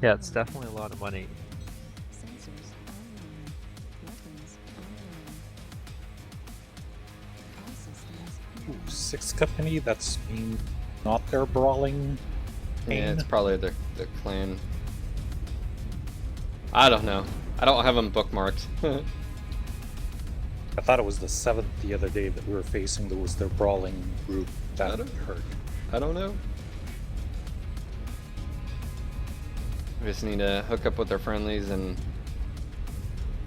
Yeah, it's definitely a lot of money. Sensors online. Weapons online. All systems Ooh, online. sixth company, that's mean not their brawling Yeah, pain. it's probably the clan. I don't know. I don't have them bookmarked. I thought it was the seventh the other day that we were facing that was their brawling group that hurt. I don't know. We just need to hook up with our friendlies and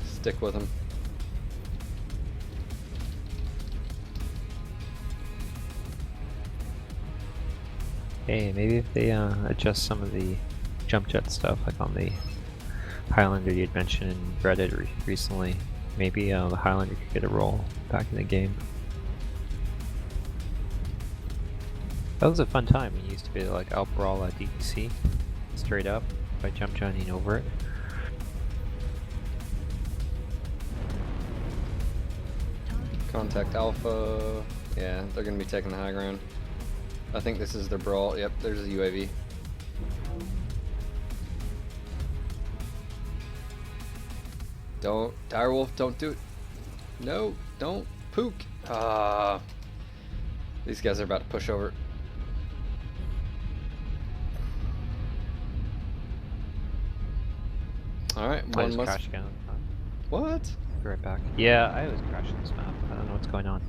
stick with them. Hey, maybe if they adjust some of the jump jet stuff, like on the Highlander you had mentioned in Reddit recently, maybe the Highlander could get a role back in the game. That was a fun time. It used to be like outbrawl at DPC, straight up, by jump jutting over it. Contact Alpha. Yeah, they're gonna be taking the high ground. I think this is their brawl. Yep, there's a UAV. Don't, Direwolf, don't do it. No, don't. Pook. These guys are about to push over. Alright, I one just must. crashed again. What? Be right back. Yeah, I always crash on this map. I don't know what's going on.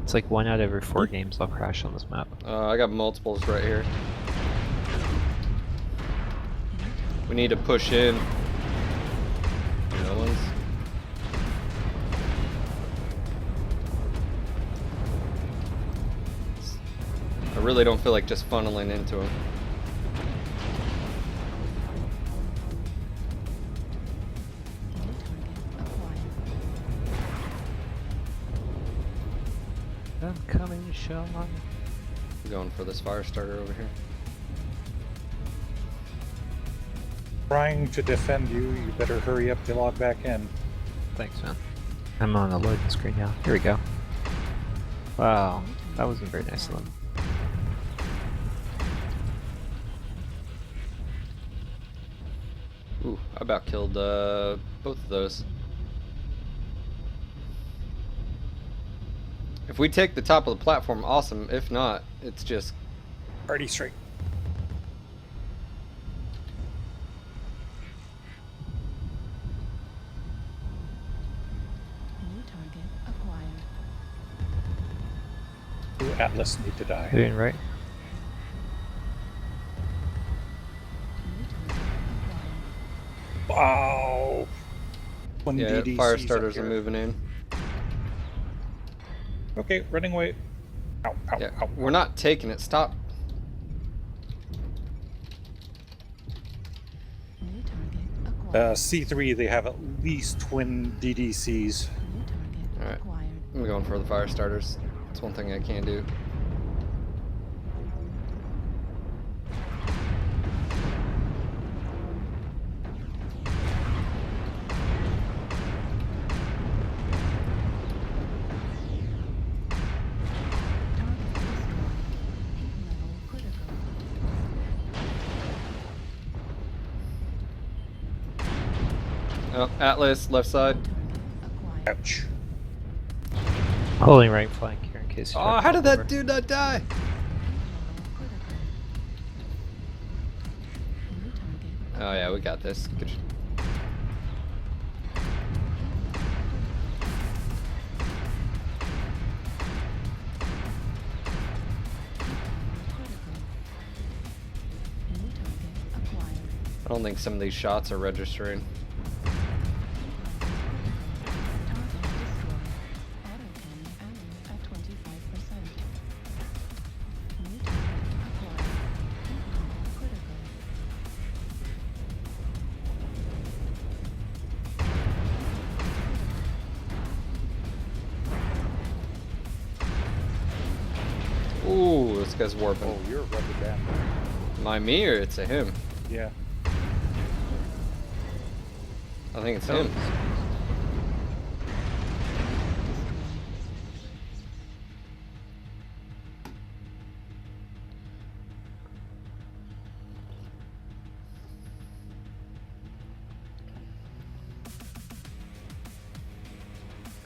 It's like 1 out of every 4 games I'll crash on this map. I got multiples right here. We need to push in. No one's. I really don't feel like just funneling into him. I'm coming, Sean. I'm going for this fire starter over here. Trying to defend you, you better hurry up to log back in. Thanks, man. I'm on the loading screen now. Here we go. Wow, that wasn't very nice of them. Ooh, I about killed both of those. If we take the top of the platform, awesome. If not, it's just Party straight. New target acquired. Ooh, Atlas need to die. Doing right? New target acquired. Wow. One yeah. DDCs Fire up starters are here. moving in. Okay, running away. Ow, ow, Yeah, ow. we're not taking it. Stop. New target acquired. C3, they have at least twin DDCs. New target Alright. acquired. I'm going for the fire starters. It's one thing I can do. Target destroyed. Level critical. Oh, Atlas, left side. New target acquired. Ouch. Holding right flank here in case you Oh, try to how did pop over. that dude not die? Level critical. New target. Oh yeah, we got this. Good. Critical. New target acquired. I don't think some of these shots are registering. Target destroyed. Auto cannon ammo at 25%. New target acquired. Level critical. Ooh, this guy's warping. Oh, you're a rubber band. Am I me or it's a him? Yeah. I think it's him.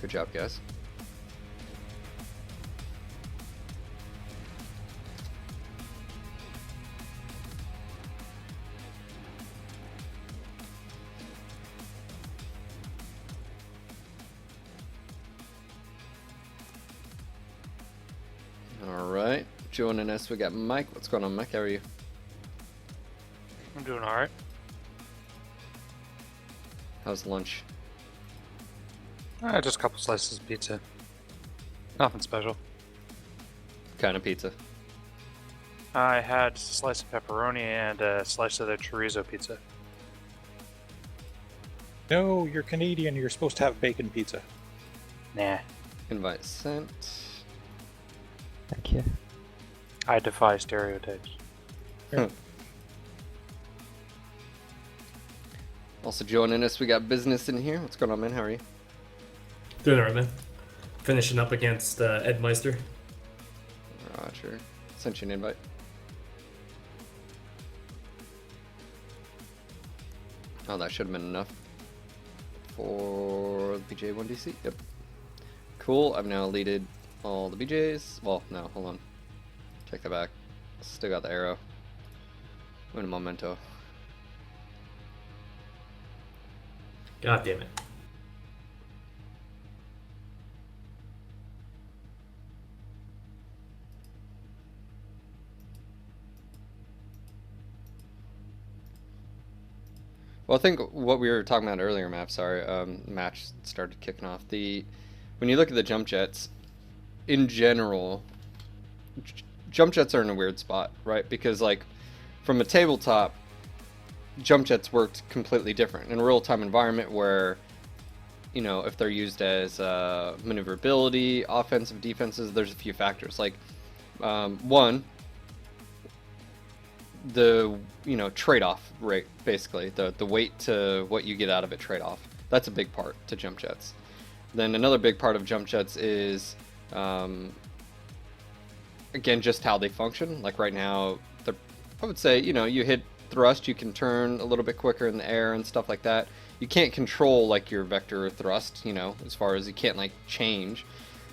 Good job, guys. Alright, joining us, we got Mike. What's going on, Mike? How are you? I'm doing alright. How's lunch? Just a couple slices of pizza. Nothing special. Kind of pizza. I had a slice of pepperoni and a slice of the chorizo pizza. No, you're Canadian. You're supposed to have bacon pizza. Nah, Invite sent. Thank you. I defy stereotypes. Also joining us, we got Business in here. What's going on, man? How are you? Doing alright, man. Finishing up against Ed Meister. Roger. Sent you an invite. Oh, that should have been enough for the BJ 1DC. Yep. Cool. I've now deleted all the BJs. Well, no, hold on. Take that back. Still got the arrow. Win a memento. God damn it. Well, I think what we were talking about earlier, match started kicking off. When you look at the jump jets, in general, jump jets are in a weird spot, right? Because like, from a tabletop, jump jets worked completely different in a real-time environment where, you know, if they're used as maneuverability, offensive, defenses, there's a few factors. Like, one, the trade-off rate, basically the weight to what you get out of it trade-off. That's a big part to jump jets. Then another big part of jump jets is again, just how they function. Like right now, I would say, you hit thrust, you can turn a little bit quicker in the air and stuff like that. You can't control like your vector thrust, as far as you can't like change.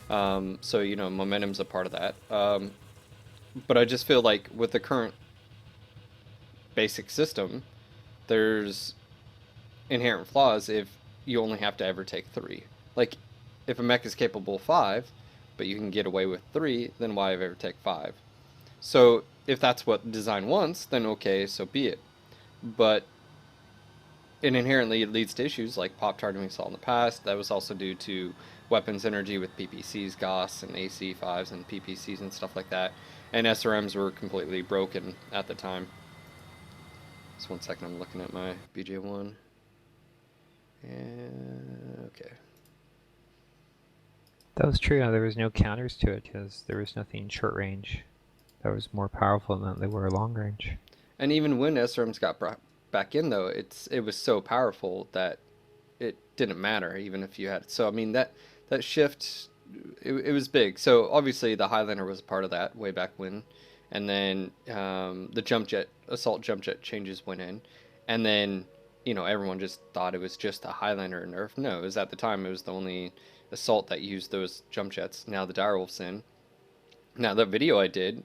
So momentum's a part of that. But I just feel like with the current basic system, there's inherent flaws if you only have to ever take 3. Like, if a mech is capable of 5, but you can get away with 3, then why ever take 5? So if that's what design wants, then okay, so be it. But it inherently leads to issues like Pop-Tarting we saw in the past. That was also due to weapons energy with PPCs, GOS, and AC5s and PPCs and stuff like that. And SRMs were completely broken at the time. Just 1 second, I'm looking at my BJ1. And okay. That was true. There was no counters to it because there was nothing short range that was more powerful than they were long range. And even when SRMs got brought back in, though, it was so powerful that it didn't matter, even if you had it. So I mean that shift, it was big. So obviously the Highlander was a part of that way back when, and then the assault jump jet changes went in, and then everyone just thought it was just a Highlander nerf. No, it was at the time it was the only assault that used those jump jets. Now the direwolf's in. Now the video I did,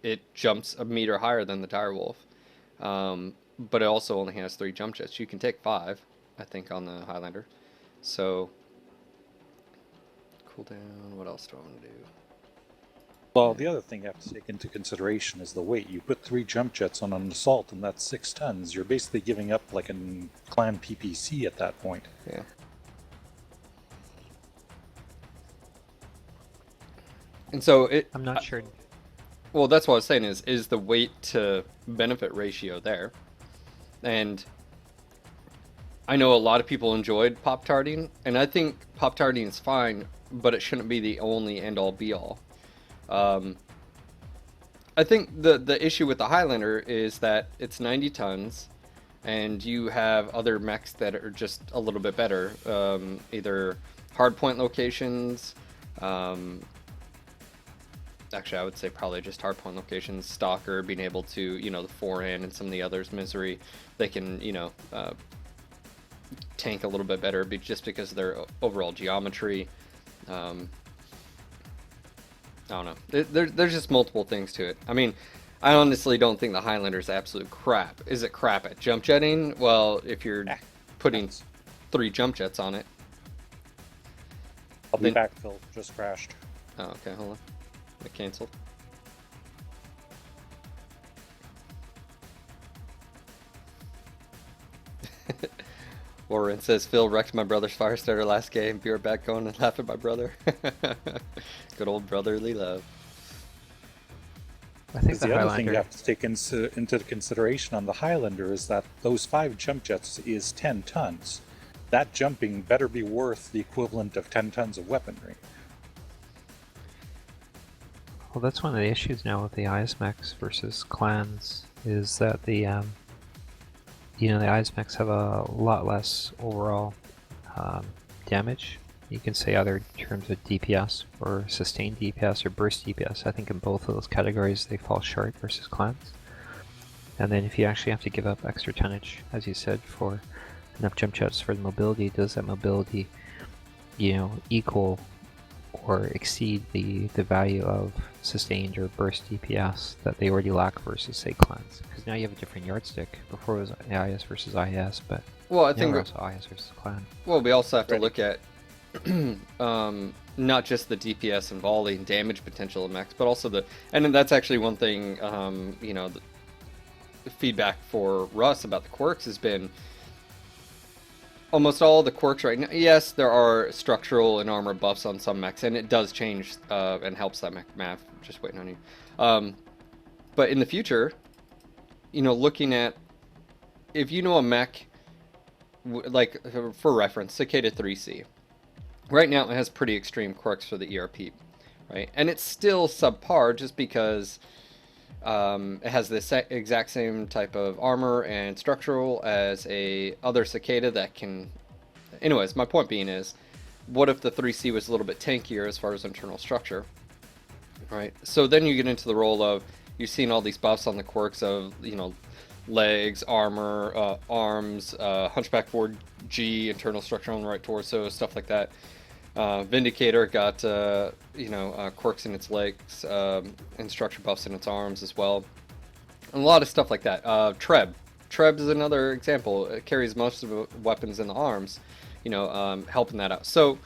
it jumps a meter higher than the direwolf, but it also only has 3 jump jets. You can take 5, I think, on the Highlander. So cooldown. What else do I want to do? Well, the other thing you have to take into consideration is the weight. You put 3 jump jets on an assault, and that's 6 tons. You're basically giving up like a clan PPC at that point. Yeah. And so I'm not sure. Well, that's what I was saying is the weight to benefit ratio there. And I know a lot of people enjoyed Pop-Tarting, and I think Pop-Tarting is fine, but it shouldn't be the only end-all be-all. I think the issue with the Highlander is that it's 90 tons, and you have other mechs that are just a little bit better. Either hardpoint locations, actually I would say probably just hardpoint locations, Stalker, being able to, the forehand and some of the others, Misery, they can, tank a little bit better, just because of their overall geometry. I don't know. There's just multiple things to it. I mean, I honestly don't think the Highlander's absolute crap. Is it crap at jump jetting? Well, if you're putting 3 jump jets on it. I'll be back, Phil. Just crashed. Oh, okay, hold on. It canceled. Wolverine says, Phil wrecked my brother's fire starter last game. Be right back going and laugh at my brother. Good old brotherly love. I think The other thing you Highlander. have to take into consideration on the Highlander is that those 5 jump jets is 10 tons. That jumping better be worth the equivalent of 10 tons of weaponry. Well, that's one of the issues now with the ISMEX versus clans, is that the the ISMEX have a lot less overall damage. You can say other terms of DPS or sustained DPS or burst DPS. I think in both of those categories they fall short versus clans. And then if you actually have to give up extra tonnage, as you said, for enough jump jets for the mobility, does that mobility, equal or exceed the value of sustained or burst DPS that they already lack versus, say, clans? Because now you have a different yardstick. Before it was IS versus IS, but Well, I now think we're also IS versus clan. Well, we also have to look at not just the DPS and volley and damage potential of mechs, but also and then that's actually one thing, the feedback for Russ about the quirks has been almost all the quirks right now. Yes, there are structural and armor buffs on some mechs, and it does change and helps that mech math. Just waiting on you. But in the future, looking at, if you know a mech, like for reference, Cicada 3C. Right now, it has pretty extreme quirks for the ERP, right? And it's still subpar just because it has the exact same type of armor and structural as a other Cicada that can... Anyways, my point being is, what if the 3C was a little bit tankier as far as internal structure, right? So then you get into the role of, you've seen all these buffs on the quirks of, legs, armor, arms, Hunchback 4G, internal structure on the right torso, stuff like that. Vindicator got, quirks in its legs, and structure buffs in its arms as well. And a lot of stuff like that. Treb. Treb is another example. It carries most of the weapons in the arms, helping that out. So,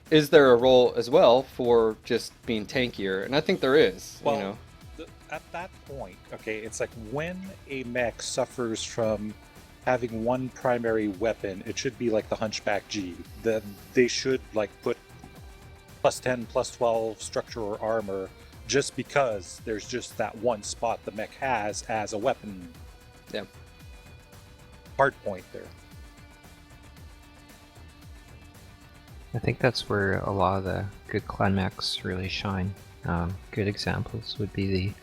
is there a role as well for just being tankier? And I think there is, Well, at that point, okay, it's like when a mech suffers from having one primary weapon, it should be like the Hunchback G. They should put +10, +12 structure or armor just because there's just that one spot the mech has as a weapon. Yeah. Hard point there. I think that's where a lot of the good clan mechs really shine. Good examples would be the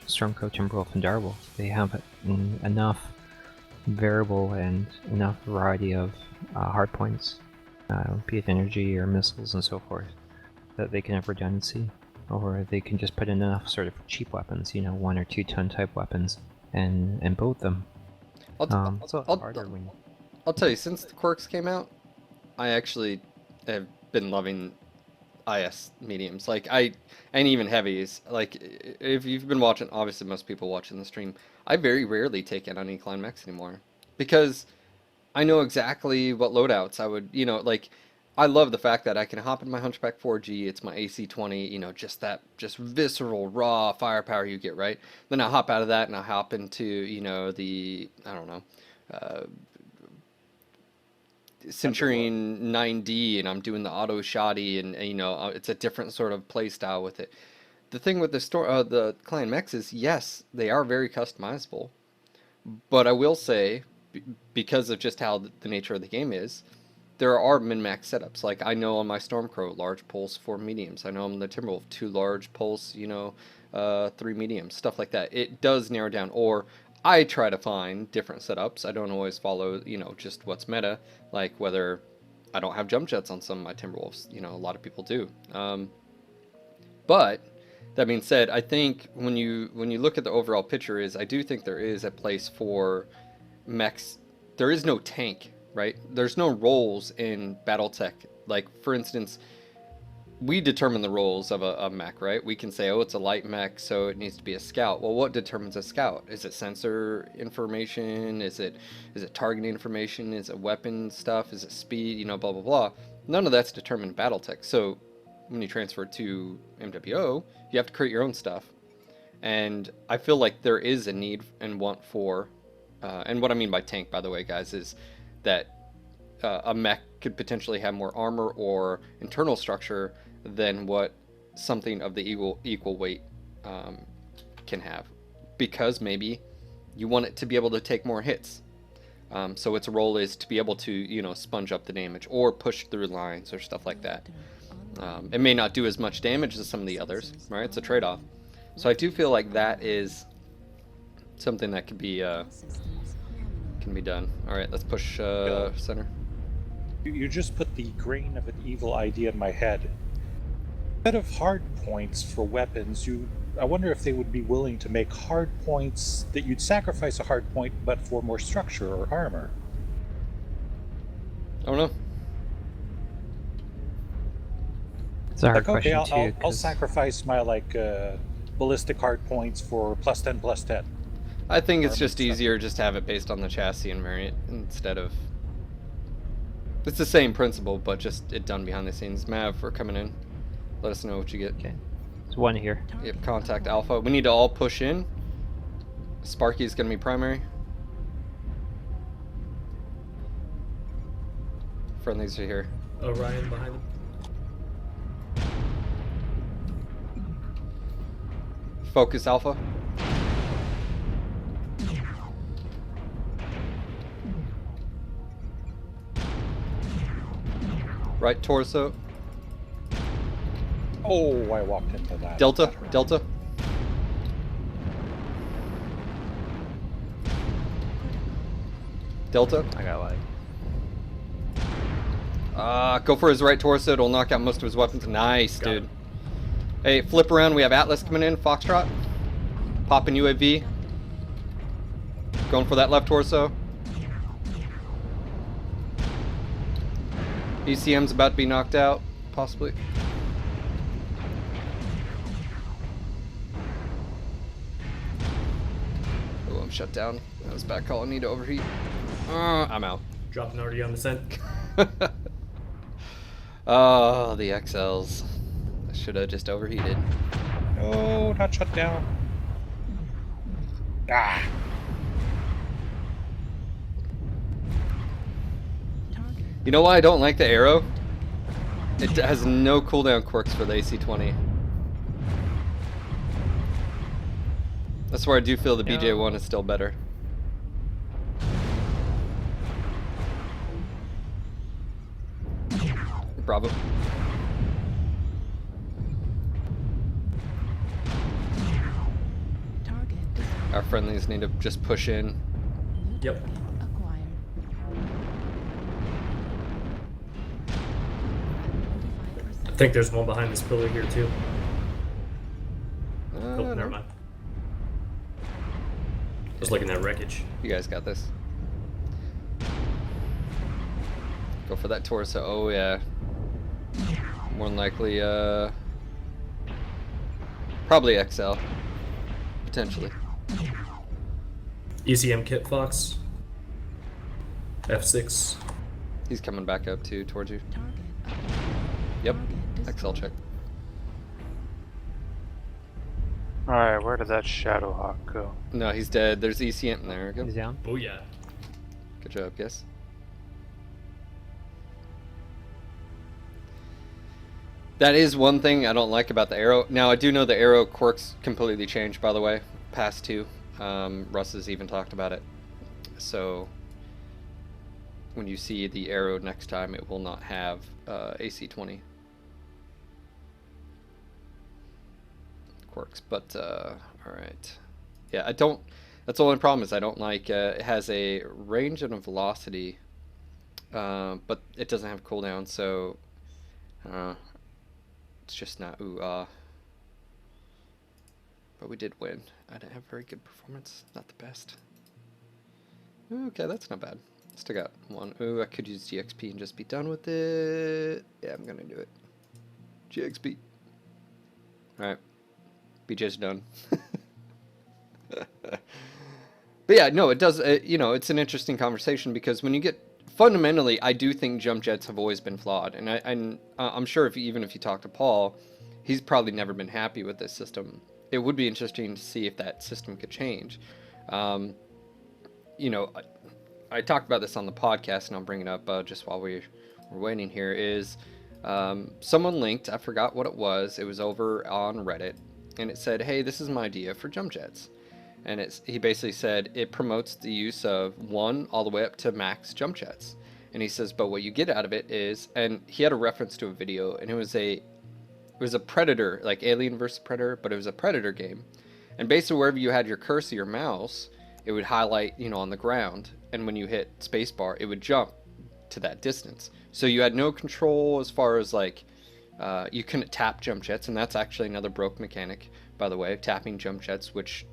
Stormcoat, Timberwolf, and Darwolf. They have enough variable and enough variety of hardpoints, be it energy or missiles and so forth, that they can have redundancy, or they can just put in enough sort of cheap weapons, 1 or 2 ton type weapons, and boat them. It's a lot harder when... I'll tell you, since the quirks came out, I actually have been loving IS mediums, and even heavies. If you've been watching, obviously most people watching the stream, I very rarely take in any clan mechs anymore, because I know exactly what loadouts I would, I love the fact that I can hop in my Hunchback 4G, it's my AC-20, just visceral, raw firepower you get, right? Then I hop out of that and I hop into, the, I don't know, Centurion 9D, and I'm doing the auto shoddy, and it's a different sort of play style with it. The thing with the clan mechs is, yes, they are very customizable, but I will say, because of just how the nature of the game is, there are min-max setups. Like, I know on my Stormcrow, large pulse, 4 mediums. I know on the Timberwolf, 2 large pulse, 3 mediums, stuff like that. It does narrow down, or I try to find different setups. I don't always follow, just what's meta, like whether I don't have jump jets on some of my Timberwolves. A lot of people do. But that being said, I think when you look at the overall picture, I do think there is a place for mechs. There is no tank right? There's no roles in BattleTech. Like, for instance, we determine the roles of a mech, right? We can say, oh, it's a light mech, so it needs to be a scout. Well, what determines a scout? Is it sensor information? Is it targeting information? Is it weapon stuff? Is it speed? You know, blah, blah, blah. None of that's determined in BattleTech. So when you transfer to MWO, you have to create your own stuff. And I feel like there is a need and want for, and what I mean by tank, by the way, guys, is that a mech could potentially have more armor or internal structure than what something of the equal weight can have, because maybe you want it to be able to take more hits. So its role is to be able to, you know, sponge up the damage or push through lines or stuff like that. It may not do as much damage as some of the others, right? It's a trade-off. So I do feel like that is something that can be done. All right, let's push center. You just put the grain of an evil idea in my head. Instead of hard points for weapons, I wonder if they would be willing to make hard points that you'd sacrifice a hard point, but for more structure or armor. I don't know. It's a hard Like, okay, question too. I'll 'cause sacrifice my ballistic hard points for +10/+10. I think it's Armor just stuff. easier just to have it based on the chassis and variant instead of. It's the same principle, but just it done behind the scenes. Mav, we're coming in. Let us know what you get. Okay. There's one here. Yep, contact Alpha. We need to all push in. Sparky is going to be primary. Friendlies are here. Orion behind him. Focus Alpha. Right torso. Oh, I walked into that. Delta. Delta. Delta. I got like. Go for his right torso. It'll knock out most of his weapons. Nice, Got dude. him. Hey, flip around. We have Atlas coming in. Foxtrot. Popping UAV. Going for that left torso. ECM's about to be knocked out, possibly. Oh, I'm shut down. I was back calling. Need to overheat. I'm out. Dropping already on the scent. Oh, the XLs. I should have just overheated. No, not shut down. Ah! You know why I don't like the arrow? It has no cooldown quirks for the AC-20. That's where I do feel the BJ-1 is still better. Bravo. Our friendlies need to just push in. Yep. Acquired. I think there's one behind this pillar here too. Oh, No. never mind. I was looking at wreckage. You guys got this. Go for that torso. Oh yeah. More than likely, probably XL. Potentially. ECM kit Fox. F6. He's coming back up too, towards you. Target. Yep. Target XL check. Alright, where did that Shadowhawk go? No, he's dead. There's ECM in there. He's Good, down. Booyah. good job, guess. That is one thing I don't like about the arrow. Now, I do know the arrow quirks completely changed, by the way. Past two. Russ has even talked about it. So, when you see the arrow next time, it will not have AC-20 quirks. But, alright. Yeah, I don't... That's the only problem is I don't like... it has a range and a velocity, but it doesn't have cooldown, so... it's just not ooh-ah. But we did win. I didn't have very good performance. Not the best. Okay, that's not bad. Still got one. Ooh, I could use GXP and just be done with it. Yeah, I'm gonna do it. GXP. Alright. BJ's done. But yeah, no, it does, you know, it's an interesting conversation because when you get, fundamentally, I do think jump jets have always been flawed. And I'm sure even if you talk to Paul, he's probably never been happy with this system. It would be interesting to see if that system could change. You know, I talked about this on the podcast, and I'll bring it up just while we're waiting here, is someone linked, I forgot what it was over on Reddit, and it said, hey, this is my idea for jump jets. And he basically said it promotes the use of 1 all the way up to max jump jets. And he says, but what you get out of it is, and he had a reference to a video, and it was a Predator, like Alien vs. Predator, but it was a Predator game. And basically wherever you had your cursor, your mouse, it would highlight, you know, on the ground. And when you hit spacebar, it would jump to that distance. So you had no control as far as like, you couldn't tap jump jets. And that's actually another broke mechanic, by the way, tapping jump jets, which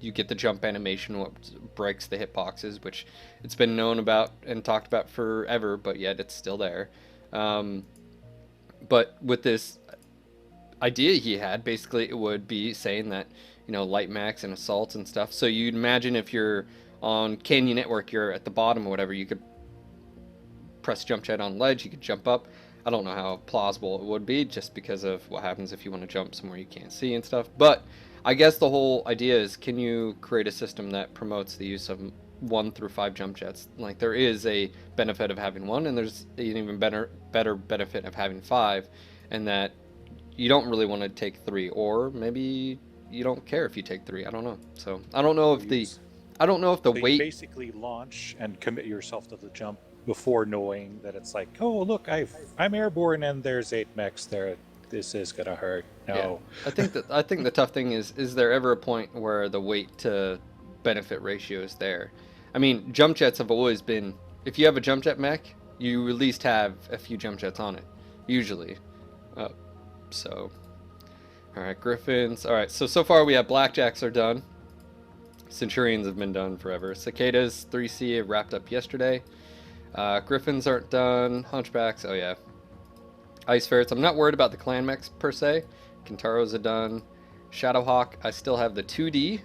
you get the jump animation, what breaks the hitboxes, which it's been known about and talked about forever, but yet it's still there. But with this idea he had, basically it would be saying that, you know, light max and assaults and stuff. So you'd imagine if you're on Canyon Network, you're at the bottom or whatever, you could press jump jet on ledge, you could jump up. I don't know how plausible it would be just because of what happens if you want to jump somewhere you can't see and stuff. But I guess the whole idea is, can you create a system that promotes the use of 1 through 5 jump jets? Like, there is a benefit of having 1, and there's an even better benefit of having 5, and that you don't really want to take 3, or maybe you don't care if you take 3. I don't know. So I don't know if the You weight. basically launch and commit yourself to the jump before knowing that it's like, oh look, I'm airborne and there's 8 mechs there. This is gonna hurt. No. Yeah. I think the tough thing is there ever a point where the weight to benefit ratio is there? I mean, jump jets have always been, if you have a jump jet mech, you at least have a few jump jets on it, usually. So, all right, Griffins. All right, so far we have Blackjacks are done. Centurions have been done forever. Cicadas 3C have wrapped up yesterday. Griffins aren't done. Hunchbacks, oh yeah. Ice Ferrets, I'm not worried about the clan mechs per se. Kintaros are done. Shadowhawk, I still have the 2D,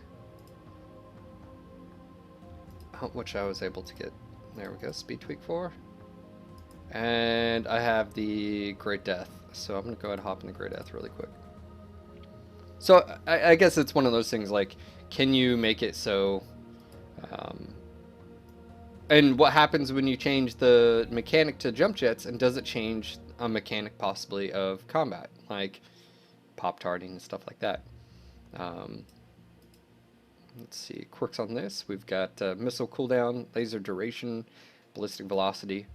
which I was able to get. There we go, speed tweak 4. And I have the Great Death, so I'm going to go ahead and hop in the Great Death really quick. So I guess it's one of those things like, can you make it so... and what happens when you change the mechanic to jump jets, and does it change a mechanic possibly of combat, like pop-tarting and stuff like that? Let's see, quirks on this. We've got missile cooldown, laser duration, ballistic velocity.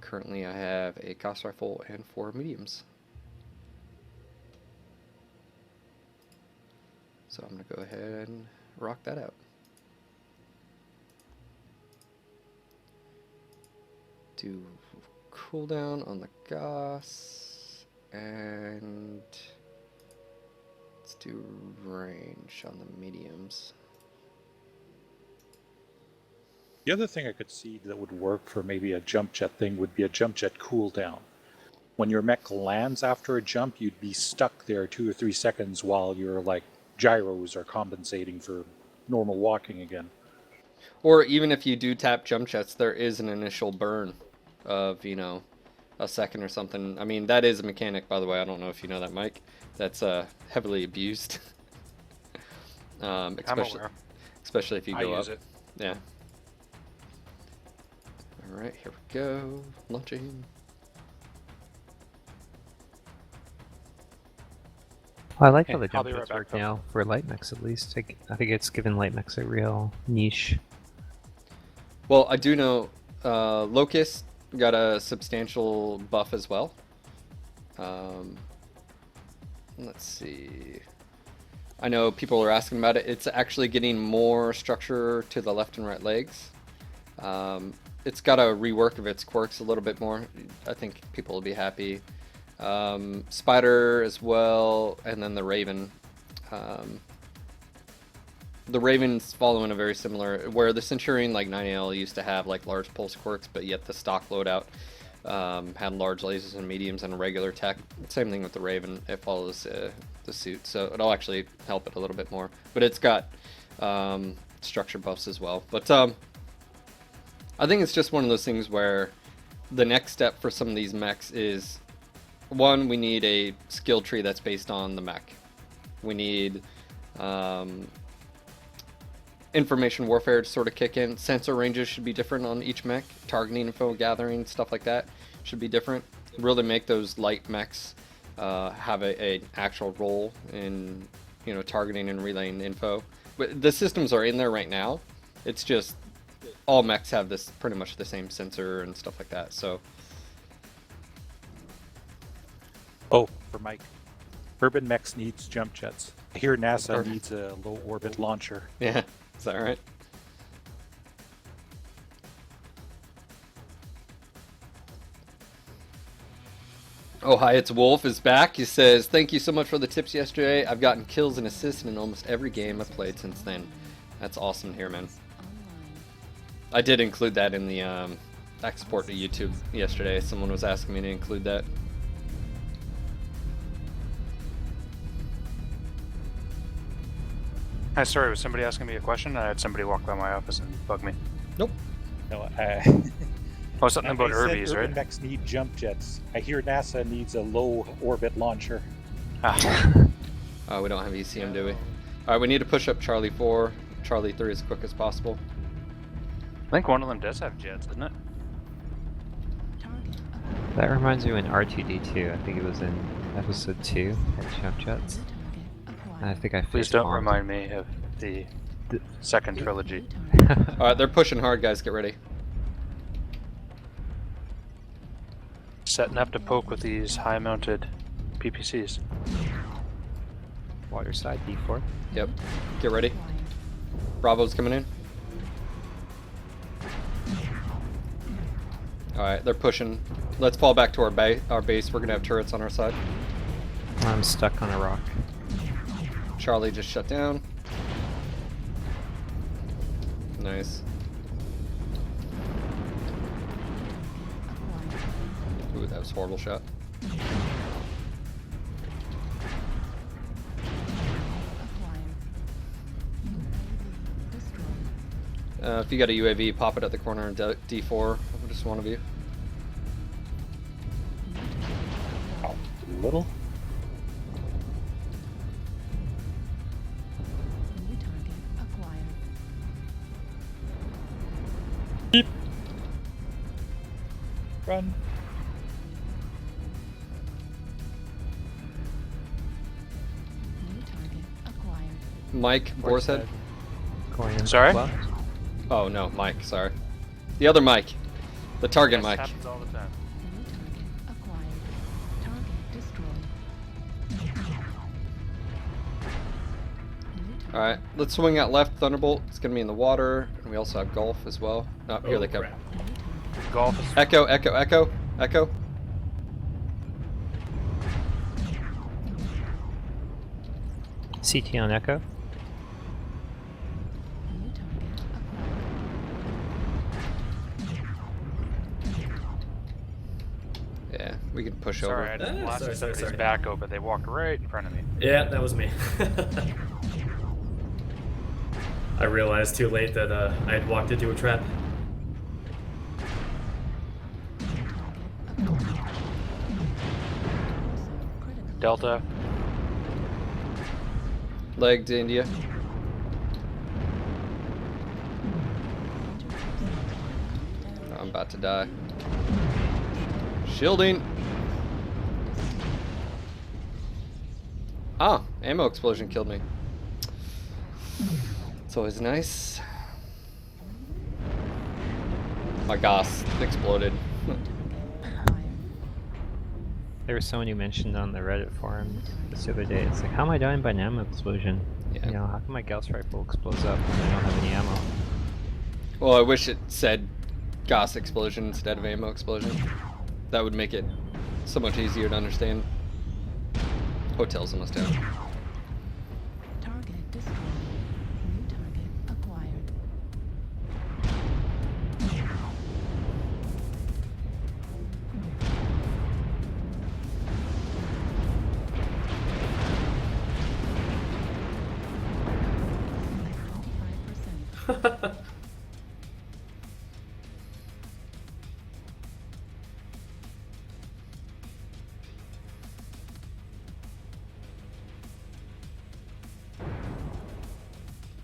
Currently I have a Gauss rifle and 4 mediums. So I'm going to go ahead and rock that out. Do cooldown on the Gauss, and let's do range on the mediums. The other thing I could see that would work for maybe a jump jet thing would be a jump jet cooldown. When your mech lands after a jump, you'd be stuck there 2 or 3 seconds while your like gyros are compensating for normal walking again. Or even if you do tap jump jets, there is an initial burn of, you know, a second or something. I mean, that is a mechanic, by the way. I don't know if you know that, Mike. That's heavily abused. I'm especially, aware. especially if you go I use up. it. Yeah. All right, here we go. Launching. Well, I like how Okay, the I'll jump be right jets back, work folks. now for light mechs at least. I think it's given light mechs a real niche. Well, I do know Locust got a substantial buff as well. Let's see. I know people are asking about it. It's actually getting more structure to the left and right legs. It's got a rework of its quirks a little bit more. I think people will be happy. Spider as well, and then the Raven. the Raven's following a very similar, where the Centurion like 9L used to have like large pulse quirks, but yet the stock loadout had large lasers and mediums and a regular tech. Same thing with the Raven. It follows the suit, so it'll actually help it a little bit more. But it's got structure buffs as well. But I think it's just one of those things where the next step for some of these mechs is, one, we need a skill tree that's based on the mech. We need information warfare to sort of kick in. Sensor ranges should be different on each mech. Targeting info, gathering, stuff like that should be different. Really make those light mechs have a actual role in, you know, targeting and relaying info. But the systems are in there right now. It's just all mechs have this pretty much the same sensor and stuff like that. So Oh, for Mike. Urban Mechs needs jump jets. I hear NASA needs a low orbit launcher. yeah, is that right? Oh, hi, it's Wolf is back. He says, thank you so much for the tips yesterday. I've gotten kills and assists in almost every game I've played since then. That's awesome to hear, man. I did include that in the export to YouTube yesterday. Someone was asking me to include that. Hi, sorry, was somebody asking me a question? I had somebody walk by my office and bug me. Nope. No, Oh, something about I said Urbies, Urban right? Mechs need jump jets. I hear NASA needs a low orbit launcher. Ah. Oh, we don't have ECM, do we? Alright, we need to push up Charlie 4, Charlie 3 as quick as possible. I think one of them does have jets, doesn't it? Target That reminds me when R2D2, I think it was in episode 2, had jump jets. And I think I Please face don't bombed. remind me of the second trilogy. Alright, they're pushing hard, guys. Get ready. Setting up to poke with these high-mounted PPCs. Water side, D4. Yep. Get ready. Bravo's coming in. Alright, they're pushing. Let's fall back to our base. We're gonna have turrets on our side. I'm stuck on a rock. Charlie just shut down. Nice. Ooh, that was a horrible shot. If you got a UAV, pop it at the corner in D4. Just one of you. Oh, little? New target acquired. Beep. Run. New target acquired. Mike, Boar's Head. Going in Sorry? left. Oh no, Mike, sorry. The other Mike. The target This Mike. happens all the time. New target acquired. Target destroyed. New target Alright, let's swing out left, Thunderbolt. It's gonna be in the water, and we also have Golf as well. Oh, here they come. crap. Golf is Echo, Echo, Echo, Echo. CT on Echo. new target acquired. Yeah, we can push sorry, I over. just blasted sorry, somebody's sorry. back open. They walked right in front of me. Yeah, that was me. I realized too late that I had walked into a trap. Delta. Leg to India. I'm about to die. Shielding. Ah, ammo explosion killed me. It's always nice. My gas exploded. There was someone who mentioned on the Reddit forum this other day, it's like, how am I dying by an ammo explosion? Yeah. You know, how come my Gauss rifle explodes up and I don't have any ammo? Well, I wish it said gas explosion instead of ammo explosion. That would make it so much easier to understand. Hotel's almost down. Target destroyed. New target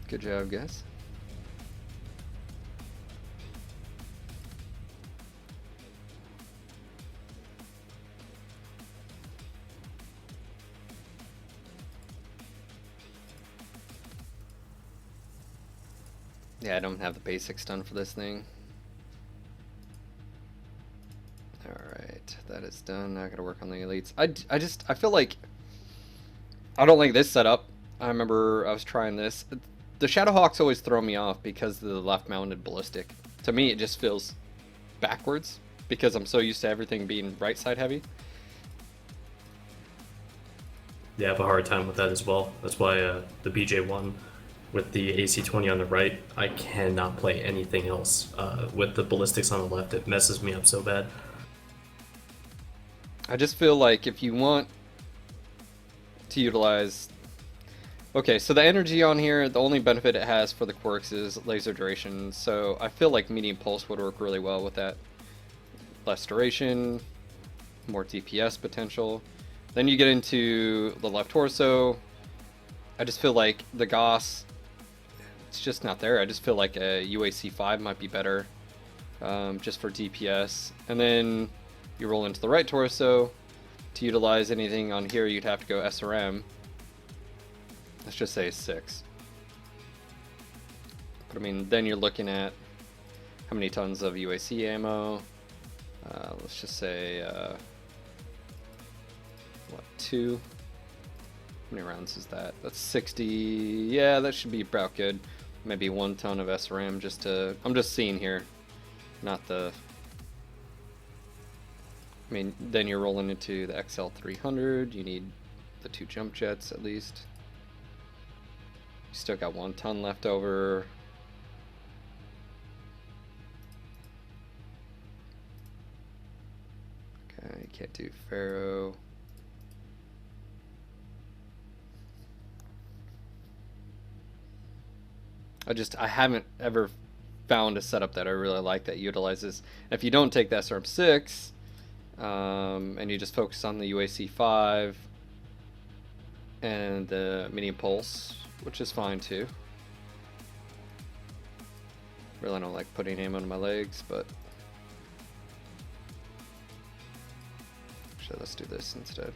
Good job, guys. Yeah, I don't have the basics done for this thing. Alright, that is done. Now I gotta work on the elites. I feel like I don't like this setup. I remember I was trying this. The Shadowhawks always throw me off because of the left-mounted ballistic. To me, it just feels backwards because I'm so used to everything being right-side heavy. Yeah, I have a hard time with that as well. That's why the BJ1 with the AC-20 on the right, I cannot play anything else. With the ballistics on the left, it messes me up so bad. I just feel like if you want to utilize... Okay, so the energy on here, the only benefit it has for the quirks is laser duration, so I feel like medium pulse would work really well with that. Less duration, more DPS potential. Then you get into the left torso. I just feel like the Goss, it's just not there. I just feel like a UAC-5 might be better, just for DPS. And then you roll into the right torso. To utilize anything on here, you'd have to go SRM. Let's just say 6. But I mean, then you're looking at how many tons of UAC ammo. Let's just say, what, 2? How many rounds is that? That's 60. Yeah, that should be about good. Maybe 1 ton of SRM just to... I'm just seeing here, not the... I mean, then you're rolling into the XL300. You need the 2 jump jets at least. You still got 1 ton left over. Okay, you can't do Pharaoh. I haven't ever found a setup that I really like that utilizes. If you don't take the SRM6, and you just focus on the UAC-5 and the medium pulse, which is fine too. Really don't like putting ammo on my legs, but actually let's do this instead.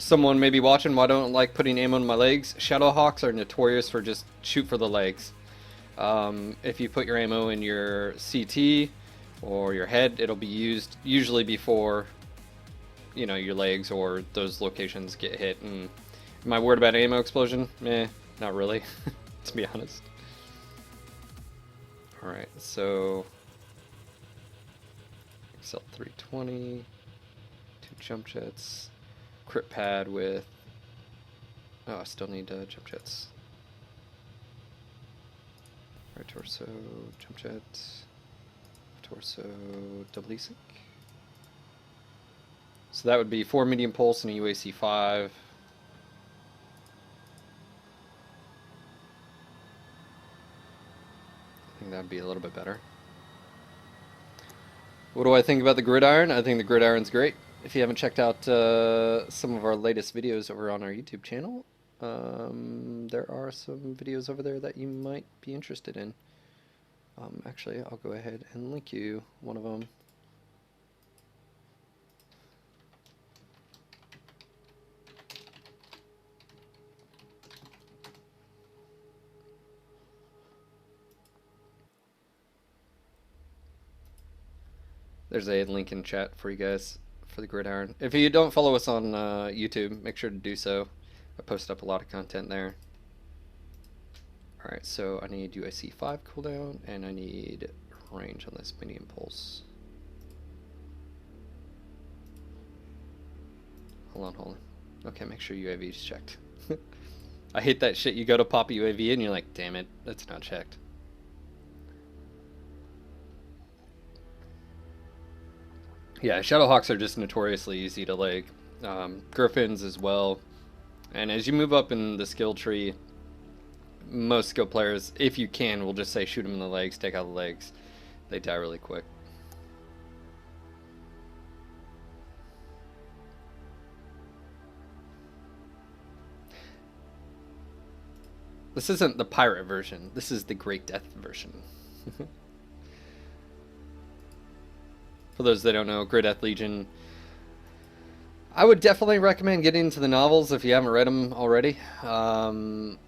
Someone may be watching why I don't like putting ammo on my legs. Shadowhawks are notorious for just shoot for the legs. If you put your ammo in your CT or your head, it'll be used usually before, you know, your legs or those locations get hit. And am I worried about ammo explosion? Not really, to be honest. Alright, so XL320, 2 jump jets, crit pad with... Oh, I still need jump jets. Right torso, jump jet, torso, double E-sync. So that would be 4 medium pulse and a UAC-5. I think that'd be a little bit better. What do I think about the gridiron? I think the gridiron's great. If you haven't checked out some of our latest videos over on our YouTube channel, there are some videos over there that you might be interested in. Actually, I'll go ahead and link you one of them. There's a link in chat for you guys for the gridiron. If you don't follow us on YouTube, make sure to do so. I post up a lot of content there. Alright, so I need UAC-5 cooldown, and I need range on this medium pulse. Hold on. Okay, make sure UAV is checked. I hate that shit. You go to pop a UAV and you're like, damn it, that's not checked. Yeah, Shadowhawks are just notoriously easy to leg. Griffins as well. And as you move up in the skill tree, most skill players, if you can, will just say shoot them in the legs, take out the legs. They die really quick. This isn't the pirate version. This is the Great Death version. For those that don't know, Great Death Legion, I would definitely recommend getting into the novels if you haven't read them already. Some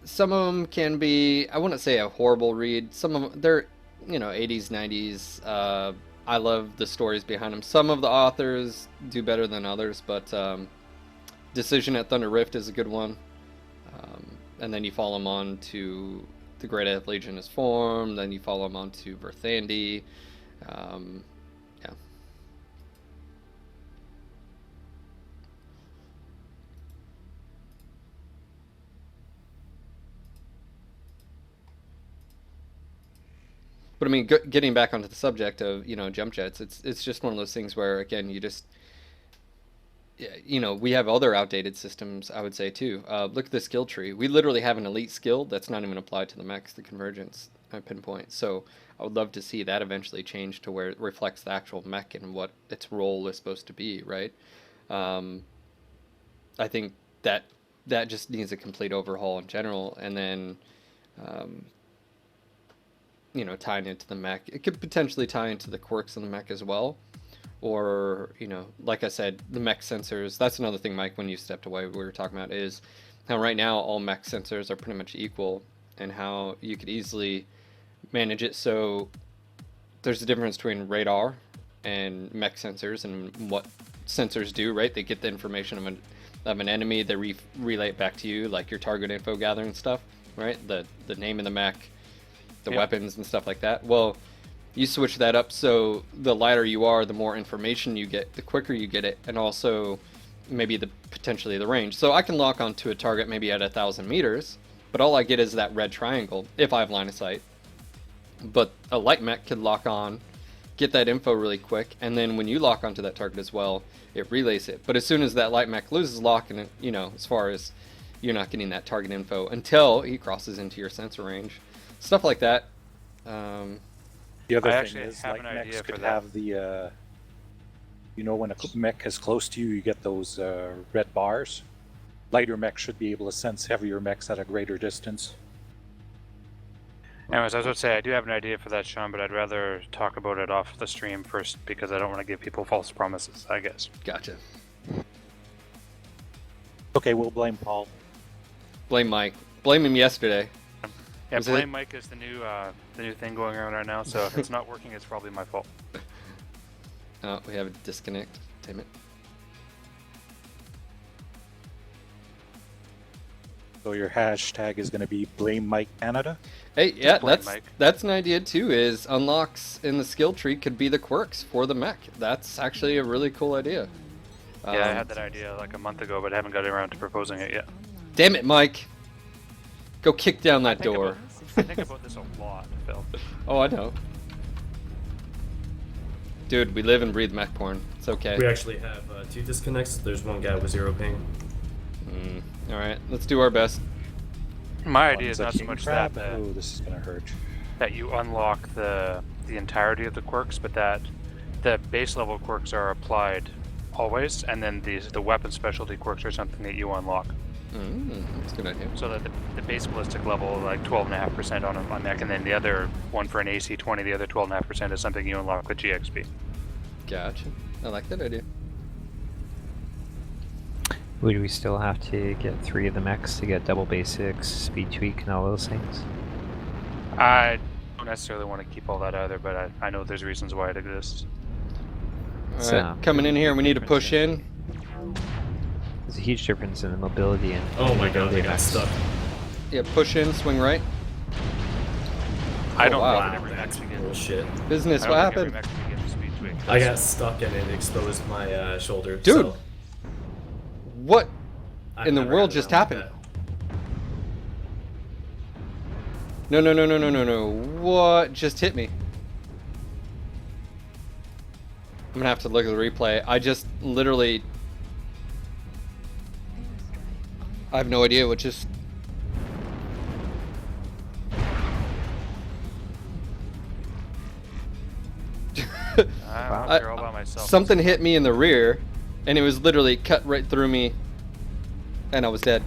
of them can be, I wouldn't say a horrible read. Some of them, they're, 80s, 90s. I love the stories behind them. Some of the authors do better than others, but Decision at Thunder Rift is a good one. And then you follow them on to the Great Death Legion is formed. Then you follow them on to Verthandi. Yeah. But I mean, getting back onto the subject of jump jets, it's just one of those things where again you just we have other outdated systems, I would say too. Look at the skill tree. We literally have an elite skill that's not even applied to the mechs, the convergence pinpoint. So I would love to see that eventually change to where it reflects the actual mech and what its role is supposed to be, right? I think that just needs a complete overhaul in general, and then tying into the mech. It could potentially tie into the quirks in the mech as well. Or, like I said, the mech sensors. That's another thing, Mike, when you stepped away, we were talking about is how right now all mech sensors are pretty much equal, and how you could easily manage it so there's a difference between radar and mech sensors and what sensors do, right? They get the information of an enemy, they relay it back to you, like your target info gathering stuff, right? The name of the mech, the weapons and stuff like that. Well, you switch that up so the lighter you are, the more information you get, the quicker you get it, and also maybe potentially the range. So I can lock onto a target maybe at 1,000 meters, but all I get is that red triangle if I have line of sight. But a light mech could lock on, get that info really quick, and then when you lock onto that target as well, it relays it. But as soon as that light mech loses lock, and as far as you're not getting that target info until he crosses into your sensor range, stuff like that. The other I thing actually is, have like, an idea mechs for could that. have the, when a mech is close to you, you get those red bars. Lighter mechs should be able to sense heavier mechs at a greater distance. Anyways, I was about to say I do have an idea for that, Sean, but I'd rather talk about it off the stream first because I don't want to give people false promises, I guess. Gotcha. Okay, we'll blame Paul. Blame Mike. Blame him yesterday. Yeah, Was it- blame Mike is the new thing going around right now, so if it's not working, it's probably my fault. Oh, we have a disconnect. Damn it. So your hashtag is going to be blame Mike Canada. Hey, yeah, Blame Mike. that's an idea too, is unlocks in the skill tree could be the quirks for the mech. That's actually a really cool idea. Yeah, I had that idea like a month ago, but haven't got around to proposing it yet. Damn it, Mike. Go kick down that door. I think about this a lot, Phil. Oh, I know. Dude, we live and breathe mech porn. It's okay. We actually have 2 disconnects. There's one guy with 0 ping. Alright, let's do our best. My idea is One's a not so king much crab. that Oh, this is going to hurt. that you unlock the entirety of the quirks, but that the base level quirks are applied always, and then the weapon specialty quirks are something that you unlock. That's a good idea. So that the base ballistic level, like 12.5% on mech, and then the other one for an AC 20, the other 12.5% is something you unlock with GXP. Gotcha. I like that idea. Would we still have to get 3 of the mechs to get double basics, speed tweak, and all those things? I don't necessarily want to keep all that either, but I know there's reasons why it exists. It's, Alright, coming in here, we need to push in. There's a huge difference in the mobility and Oh my god, they got mechs. stuck. Yeah, push in, swing right. I don't wow. think that every mech That's should get. bullshit. Business, I what don't think every happened? mech should get the speed tweak. I got stuck and it exposed my shoulder. Dude! So What I've in the never world had just that like happened? No. What just hit me? I'm gonna have to look at the replay. I just literally... I have no idea what just. I'm Wow. up here all by myself. Something hit me in the rear, and it was literally cut right through me, and I was dead.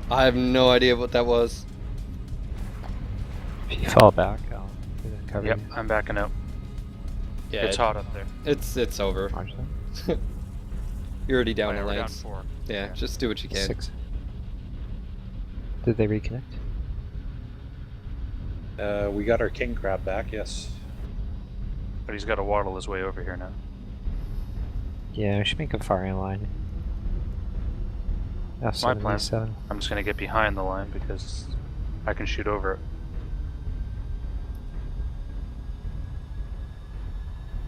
I have no idea what that was. If you fall back, I'll cover Yep, you. I'm backing out. Yeah, It's hot up there. It's over. Watch that. You're already down Oh, yeah, in we're down lanes. 4. Yeah, just do what you can. 6. Did they reconnect? We got our king crab back, yes. But he's got to waddle his way over here now. Yeah, we should make a firing line. My plan. F77. I'm just going to get behind the line because I can shoot over it.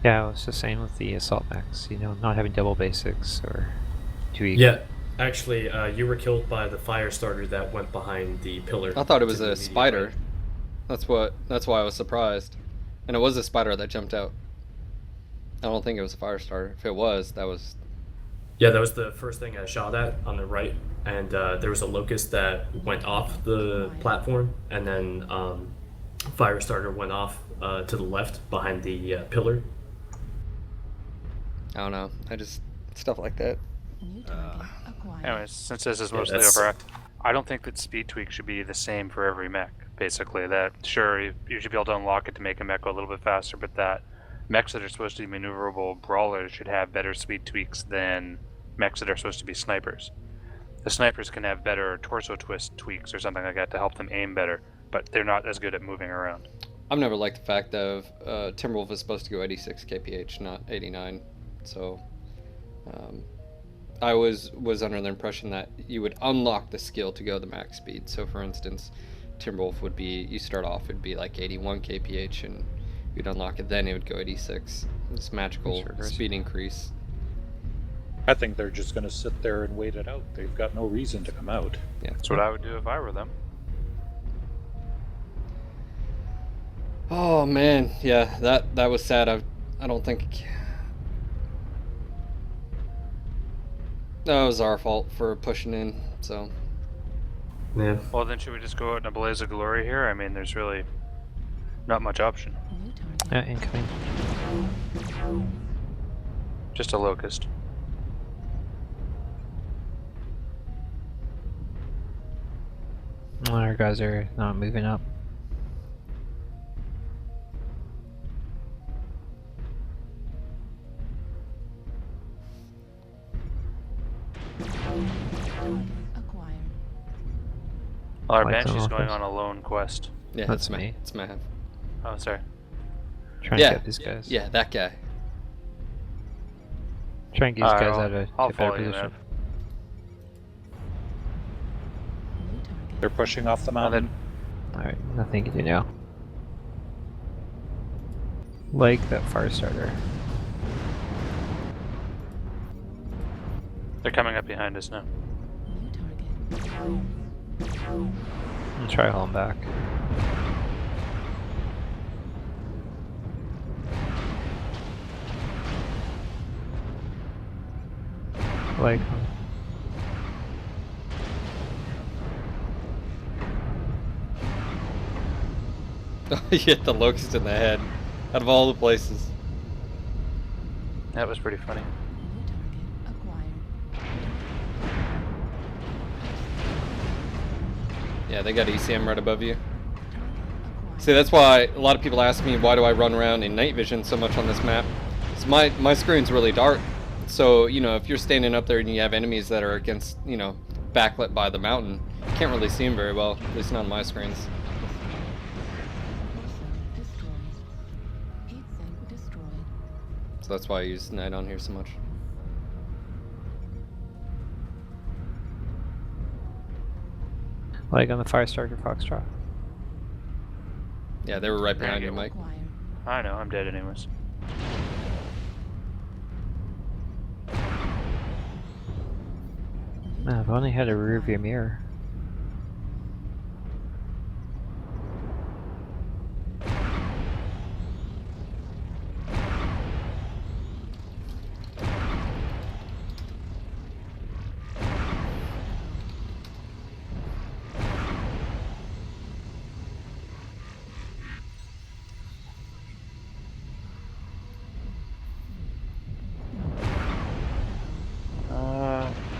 Yeah, it's the same with the assault mechs. You know, not having double basics or 2E. Yeah, actually, you were killed by the fire starter that went behind the pillar. I thought it was to the a immediate spider. right. That's why I was surprised. And it was a spider that jumped out. I don't think it was a fire starter. If it was, that was. Yeah, that was the first thing I shot at on the right, and there was a locust that went off the platform, and then fire starter went off to the left behind the pillar. I don't know. I just stuff like that. New target acquired. Anyways, since this is Yeah, mostly that's- over, I don't think that speed tweak should be the same for every mech. Basically, that sure you should be able to unlock it to make a mech go a little bit faster, but that mechs that are supposed to be maneuverable brawlers should have better speed tweaks than mechs that are supposed to be snipers. The snipers can have better torso twist tweaks or something like that to help them aim better, but they're not as good at moving around. I've never liked the fact of Timberwolf is supposed to go 86 kph, not 89. So I was under the impression that you would unlock the skill to go the max speed. So for instance, Timberwolf would be, you start off, it'd be like 81 kph and you'd unlock it, then it would go 86. This magical speed increase. I think they're just going to sit there and wait it out. They've got no reason to come out. Yeah. That's what I would do if I were them. Oh man, yeah, that was sad. I don't think that was our fault for pushing in. So Yeah. Well, then should we just go out in a blaze of glory here? I mean, there's really not much option. New target. Incoming. Just a locust. Our guys are not moving up. Target acquired. Well, our Like the Banshee's going locust. on a lone quest. yeah, That's it's me. It's Mav. Oh, sorry. Trying Yeah. to get these guys. Yeah, that guy. Try and get these Alright, guys I'll- out of I'll a better follow you, position. Mav. New target. They're pushing off the Well, mountain. Alright, nothing you can do now. Like that fire starter. They're coming up behind us now. New target. I'll try hauling back. Like You hit the locust in the head. Out of all the places. That was pretty funny. New target acquired. Yeah, they got ECM right above you. Target acquired. See, that's why a lot of people ask me why do I run around in night vision so much on this map. 'Cause my screen's really dark. So, you know, if you're standing up there and you have enemies that are against, you know, backlit by the mountain, you can't really see them very well, at least not on my screens. Torso destroyed. Heat sink destroyed. So that's why I use night on here so much. on the fire starter Foxtrot. Yeah, they were right behind Yeah, you, Mike. Acquired. I know, I'm dead anyways. Man, I've only had a rear view mirror.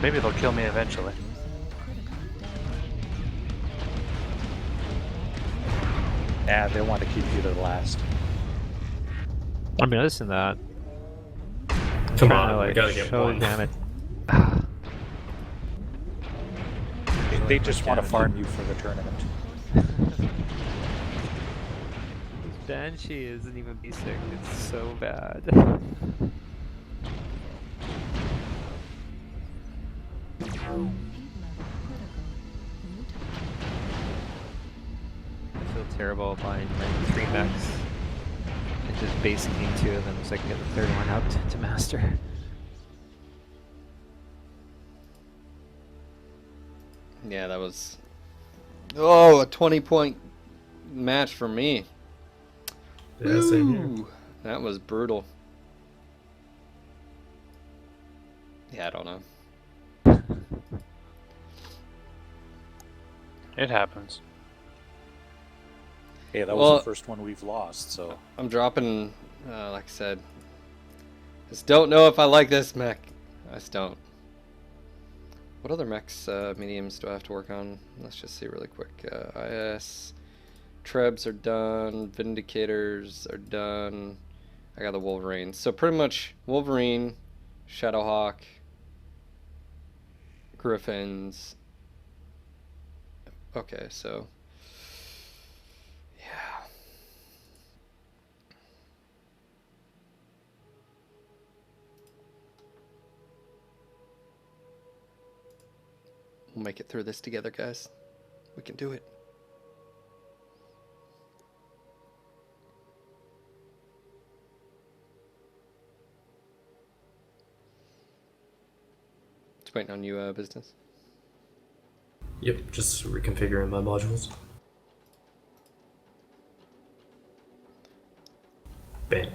Maybe they'll kill me eventually. Nah, they want to keep you to the last. I mean, listen to that. Come Trying to, on, we like, gotta get show one. damage. They just want to damage. farm you for the tournament. This Banshee isn't even B6. It's so bad. I feel terrible buying like 3 mechs and just basically 2 of them so I can get the third one out to master. Yeah, that was a 20-point match for me. Yeah, same here. Ooh, that was brutal. Yeah, I don't know. It happens. Hey, that was Well- the first one we've lost, so I'm dropping, like I said, just don't know if I like this mech. I just don't. What other mechs, mediums do I have to work on? Let's just see really quick. IS, Trebs are done, Vindicators are done. I got the Wolverine. So pretty much Wolverine, Shadowhawk, Griffins. Okay, so yeah. We'll make it through this together, guys. We can do it. Just waiting on you, business. Yep, just reconfiguring my modules. Bam.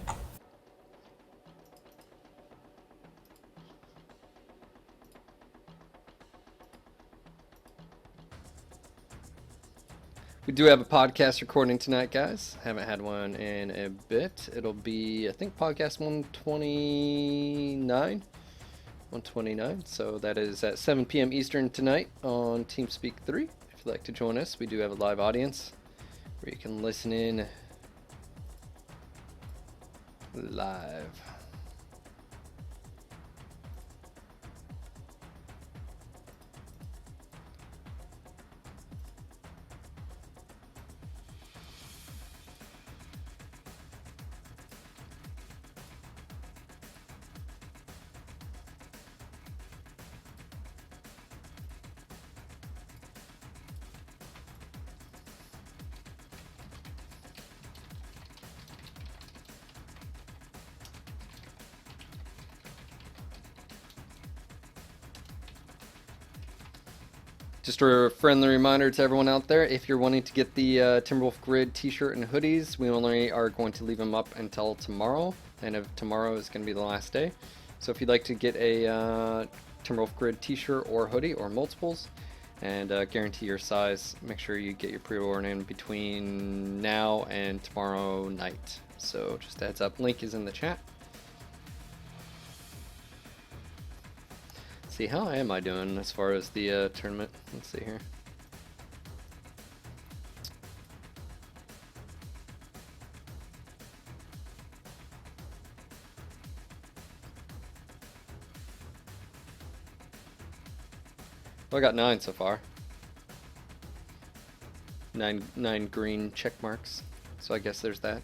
We do have a podcast recording tonight, guys. Haven't had one in a bit. It'll be, I think, podcast 129. 129. So that is at 7 p.m. Eastern tonight on TeamSpeak 3. If you'd like to join us, we do have a live audience where you can listen in live. Just a friendly reminder to everyone out there, if you're wanting to get the Timberwolf Grid t-shirt and hoodies, we only are going to leave them up until tomorrow, and if tomorrow is going to be the last day. So if you'd like to get a Timberwolf Grid t-shirt or hoodie or multiples, and guarantee your size, make sure you get your pre-order in between now and tomorrow night. So just a heads up, link is in the chat. See, how am I doing as far as the tournament? Let's see here. Well, I got 9 so far. 9 green check marks. So I guess there's that.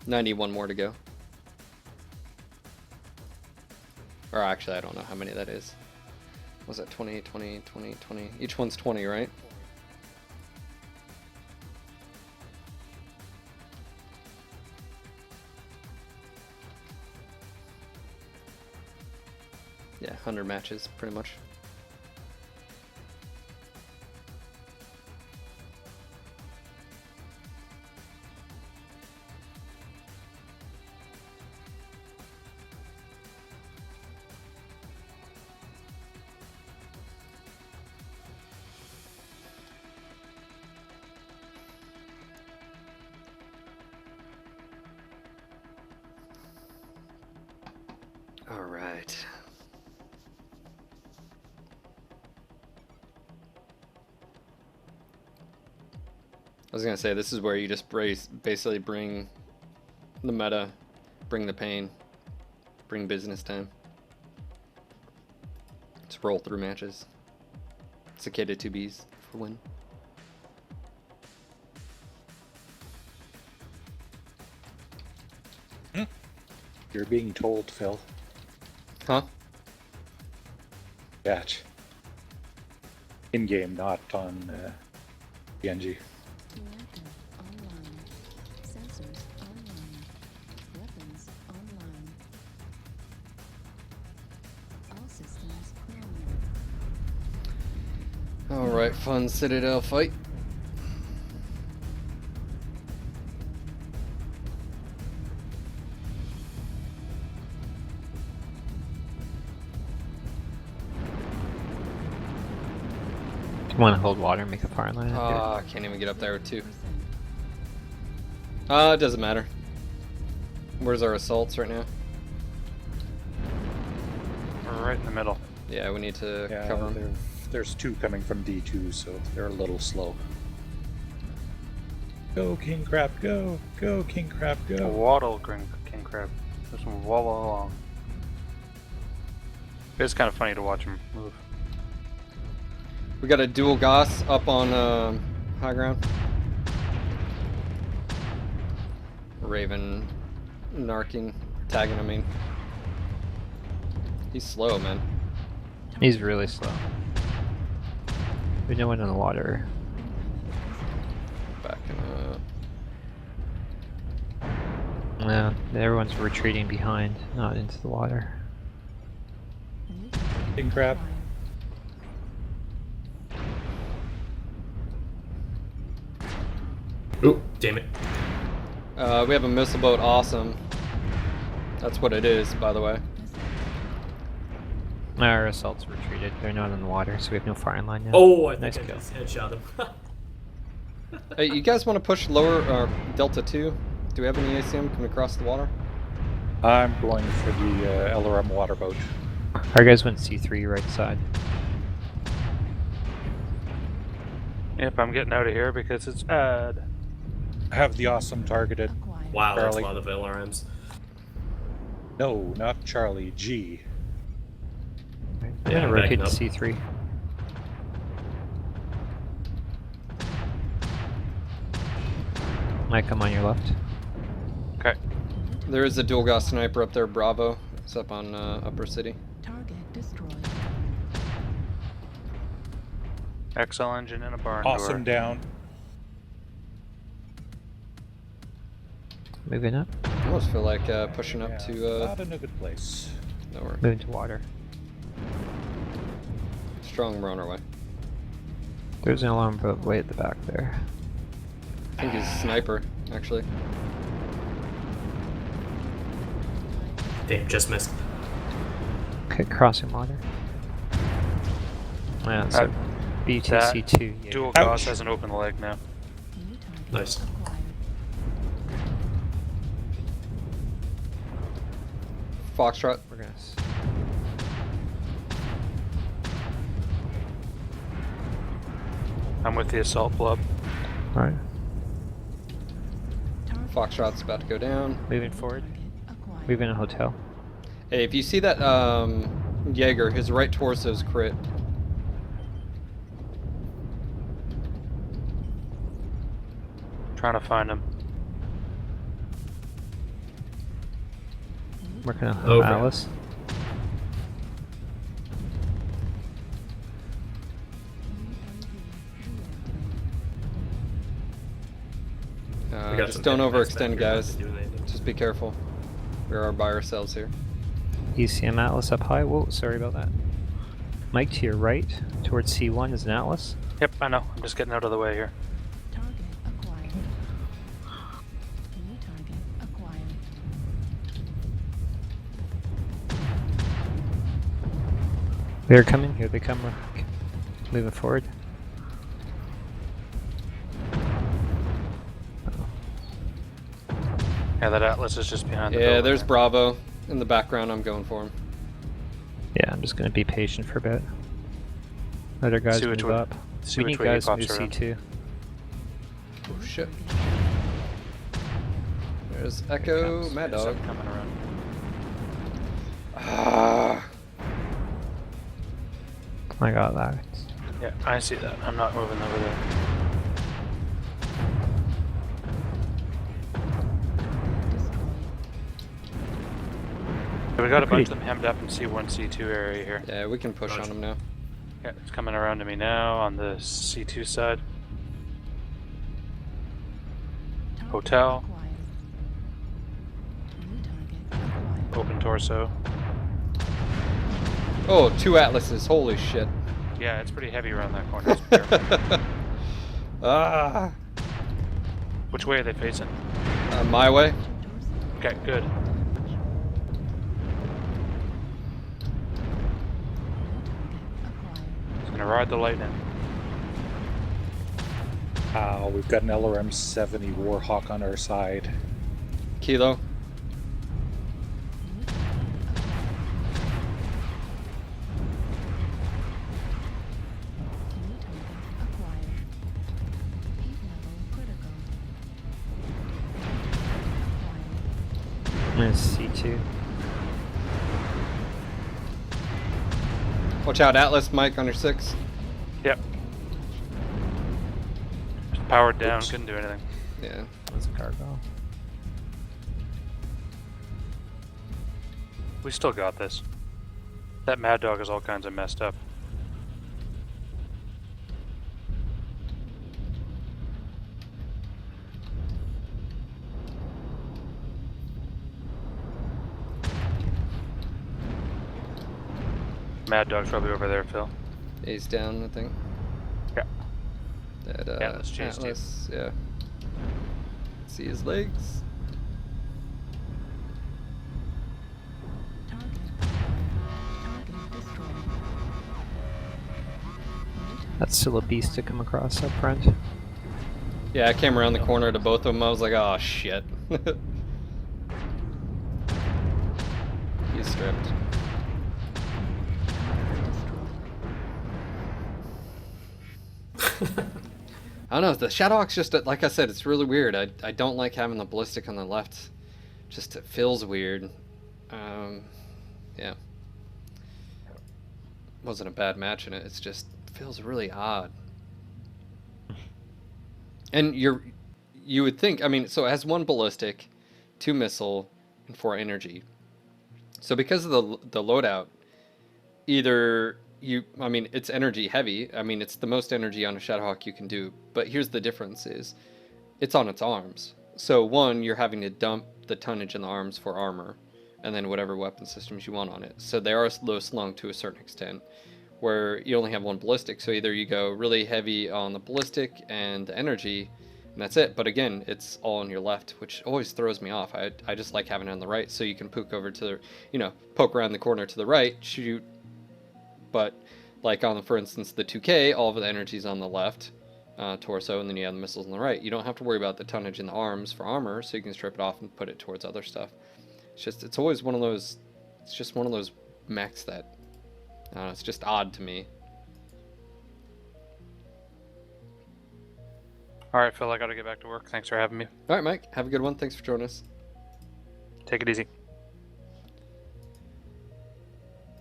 91 more to go. Or actually, I don't know how many that is. Was that 20, 20, 20, 20? Each one's 20, right? Yeah, 100 matches, pretty much. All right, I was gonna say, this is where you just basically bring the meta, bring the pain, bring business time. Just roll through matches. Cicada 2Bs for win. You're being told, Phil. Huh? Batch. In game, not on PNG. Reactor online. Sensors online. Weapons online. All systems normal. Alright, fun Citadel fight. Do you want to hold water and make a fire line up here? I can't even get up there with 2. It doesn't matter. Where's our assaults right now? We're right in the middle. Yeah, we need to Yeah, cover them. there's 2 coming from D2, so they're a little slow. Go, King Crab, go! Go, King Crab, go! Waddle, King Crab. Just wobble along. It's kind of funny to watch him move. We got a dual Goss up on high ground. Raven narking, tagging, I mean. He's slow, man. He's really slow. There's no one in the water. Backing up. No, everyone's retreating behind, not into the water. King Crab. Oop, damn it. We have a missile boat, awesome. That's what it is, by the way. Our assaults retreated. They're not in the water, so we have no firing line now. Oh, I think Nice I kill. just headshot him. Hey, you guys want to push lower Delta 2? Do we have any ACM coming across the water? I'm going for the LRM water boat. Our guys went C3 right side. Yep, I'm getting out of here because it's bad. I have the awesome targeted. Acquired. Wow, that's a Charlie. lot of LRMs. No, not Charlie, G. I'm Yeah, gonna I'm rotate backing to up. C3. Might come on your left. Okay. There is a dual Goss sniper up there, Bravo. It's up on Upper City. Target destroyed. XL engine in a barn Awesome door. down. Moving up. I almost feel like pushing up Yeah, to not in a good place. nowhere. Moving to water. Strong, we're on our way. There's an alarm boat way at the back there. I think he's a sniper, actually. Damn, just missed. Okay, crossing water. Yeah, so B2C2. Yeah. Dual Ouch. Goss has an open leg now. New target Nice. acquired. Foxtrot. We're gonna. I'm with the assault blub. Alright, Target Foxtrot's about to go down. moving forward. target acquired. Moving a hotel. Hey, if you see that Jaeger, his right torso's crit. Trying to find him. Working on Over. Alice. We got Just some don't enemies back overextend, here, not guys. doing anything. Just be careful. We are by ourselves here. ECM Atlas up high. Whoa, sorry about that. Mike, to your right, towards C1 is an Atlas. Yep, I know. I'm just getting out of the way here. Target acquired. New target acquired. They're coming. Here they come. Moving forward. Yeah, that Atlas is just behind the Yeah, building there's there. Bravo in the background. I'm going for him. Yeah, I'm just gonna be patient for a bit. Let our guys See which move way- up. see We which need way he guys to move pops around. C2. Oh shit. There's Echo, Comes- Mad ends up Dog. coming around. Ah. I got that. Yeah, I see that. I'm not moving over there. Destroyed. So we got a bunch Pretty- of them hemmed up in C1, C2 area here. Yeah, we can push on Gotcha. him now. Yeah, it's coming around to me now on the C2 side. Target Hotel. acquired. New target acquired. Open torso. Oh, 2 Atlases. Holy shit. Yeah, it's pretty heavy around that corner. So be careful. Ah. Which way are they facing? My way. Okay, good. It's gonna ride the lightning. We've got an LRM 70 Warhawk on our side. Kilo. There's C2. Watch out, Atlas, Mike, on your 6. Yep. Just powered down, Oops. couldn't do anything. Yeah. That's a cargo. We still got this. That Mad Dog is all kinds of messed up. Mad Dog's probably over there, Phil. A's down, I think. Yeah. That, Atlas chased you. Atlas, yeah. See his legs. Target destroyed. That's still a beast to come across up front. Yeah, I came around the corner to both of them. I was like, oh shit. He's stripped. I don't know. The Shadowhawk's just like I said. It's really weird. I don't like having the ballistic on the left. Just it feels weird. Yeah. Wasn't a bad match in it. It's just feels really odd. And you would think. I mean, so it has 1 ballistic, 2 missile, and 4 energy. So because of the loadout, either I mean, it's energy heavy. I mean, it's the most energy on a Shadowhawk you can do. But here's the difference is, it's on its arms. So 1, you're having to dump the tonnage in the arms for armor, and then whatever weapon systems you want on it. So they are low slung to a certain extent, where you only have 1 ballistic. So either you go really heavy on the ballistic and the energy, and that's it. But again, it's all on your left, which always throws me off. I just like having it on the right, so you can poke over to the, poke around the corner to the right, shoot. But like on, for instance, the 2K, all of the energy's on the left torso, and then you have the missiles on the right. You don't have to worry about the tonnage in the arms for armor, so you can strip it off and put it towards other stuff. It's always one of those. It's just one of those mechs that, I don't know, it's just odd to me. Alright, Phil, I gotta get back to work. Thanks for having me. All right, Mike, have a good one. Thanks for joining us. Take it easy.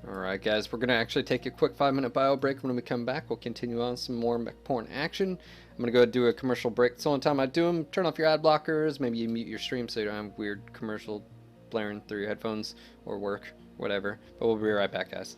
Alright guys, we're going to actually take a quick 5-minute bio break. When we come back, we'll continue on some more mech porn action. I'm going to go do a commercial break. It's the only time I do them. Turn off your ad blockers, maybe you mute your stream so you don't have weird commercial blaring through your headphones or work, whatever. But we'll be right back, guys.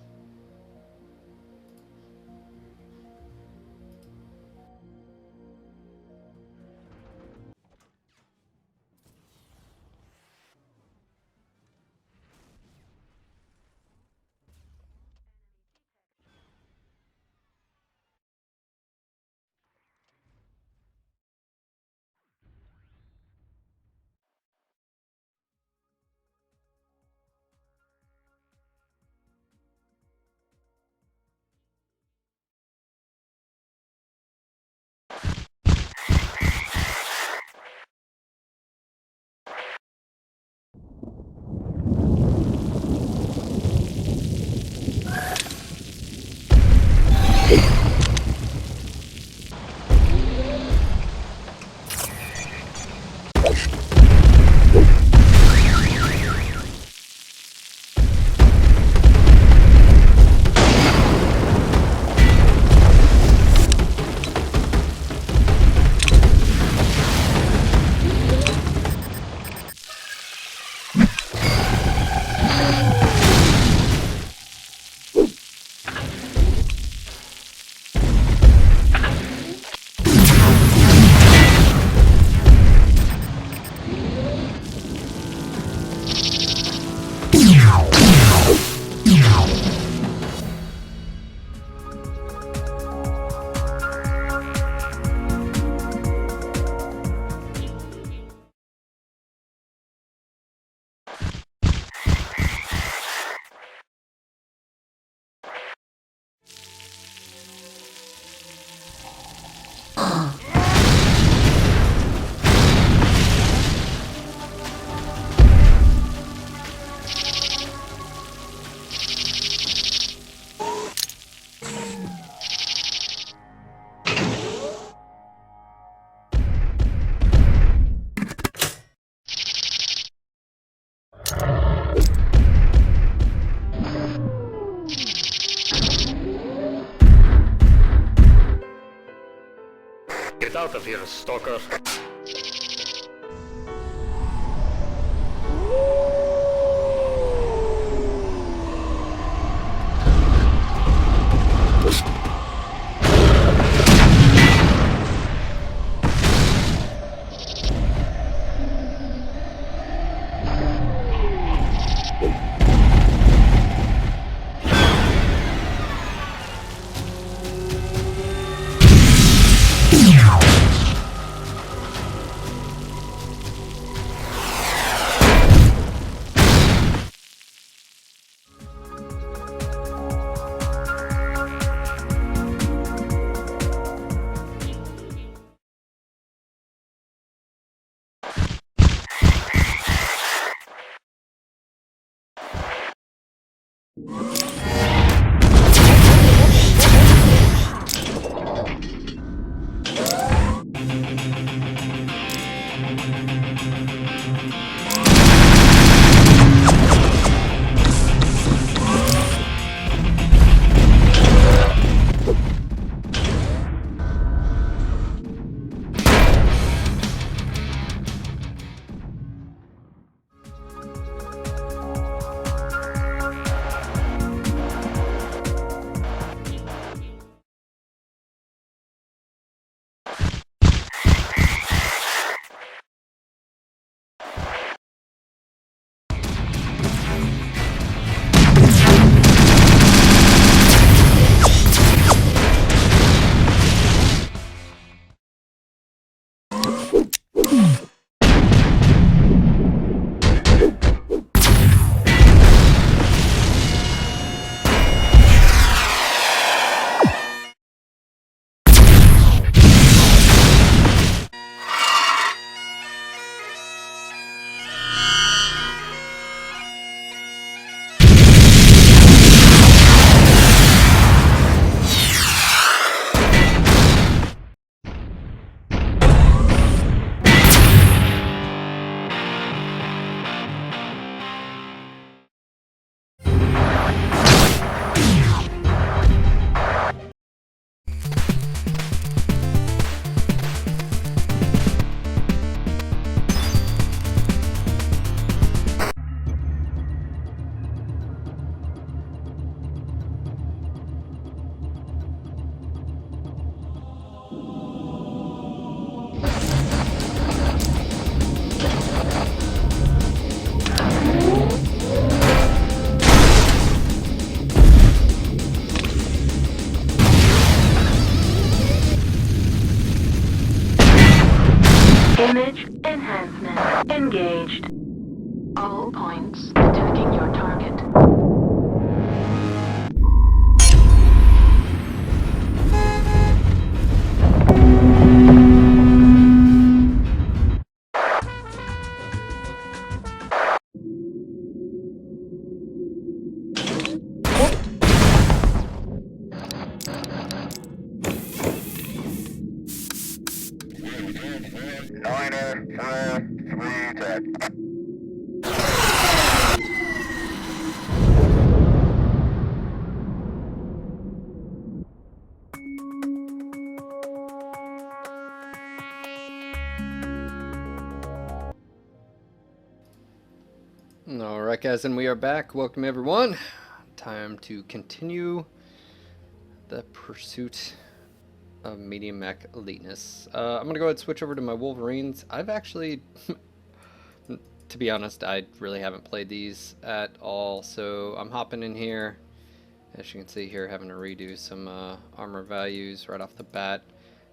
Get out of here, stalker. Image enhancement engaged. All points attacking your target. Alright guys, and we are back. Welcome everyone. Time to continue the pursuit of medium mech eliteness. I'm gonna go ahead and switch over to my Wolverines. I've actually, to be honest, I really haven't played these at all, so I'm hopping in here. As you can see here, having to redo some armor values right off the bat.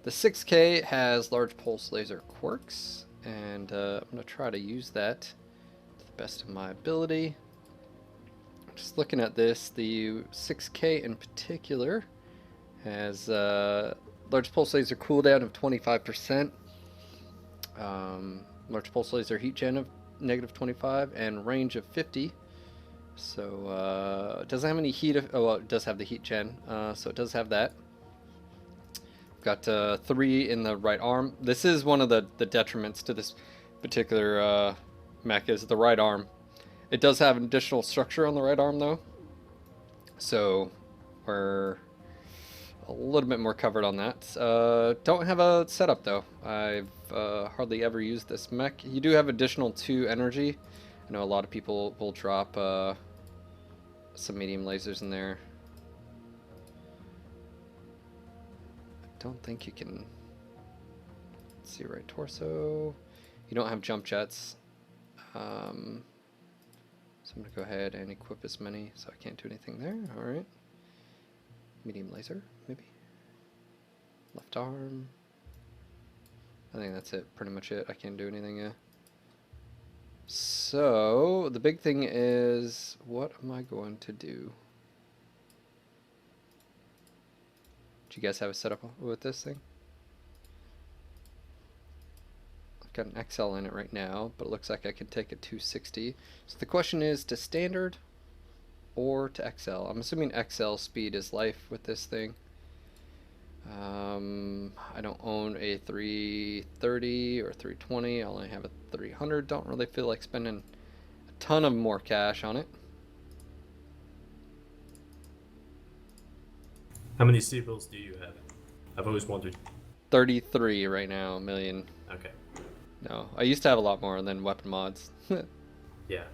The 6K has large pulse laser quirks, and I'm gonna try to use that best of my ability. Just looking at this, the 6K in particular has large pulse laser cooldown of 25%, large pulse laser heat gen of -25, and range of 50. So it doesn't have any heat. Well, it does have the heat gen, so it does have that. Got 3 in the right arm. This is one of the detriments to this particular mech, is the right arm. It does have an additional structure on the right arm though, so where a little bit more covered on that. Don't have a setup though. I've hardly ever used this mech. You do have additional 2 energy. I know a lot of people will drop some medium lasers in there. I don't think you can see right torso. You don't have jump jets. So I'm gonna go ahead and equip as many, so I can't do anything there. All right. Medium laser, maybe. Left arm. I think that's it. Pretty much it. I can't do anything. Yeah. So the big thing is, what am I going to do? Do you guys have a setup with this thing? I've got an XL in it right now, but it looks like I can take a 260. So the question is to standard or to XL. I'm assuming XL speed is life with this thing. I don't own a 330 or 320. I only have a 300. Don't really feel like spending a ton of more cash on it. How many citadels do you have? I've always wondered. 33 right now, million. Okay. No, I used to have a lot more, and then weapon mods. Yeah.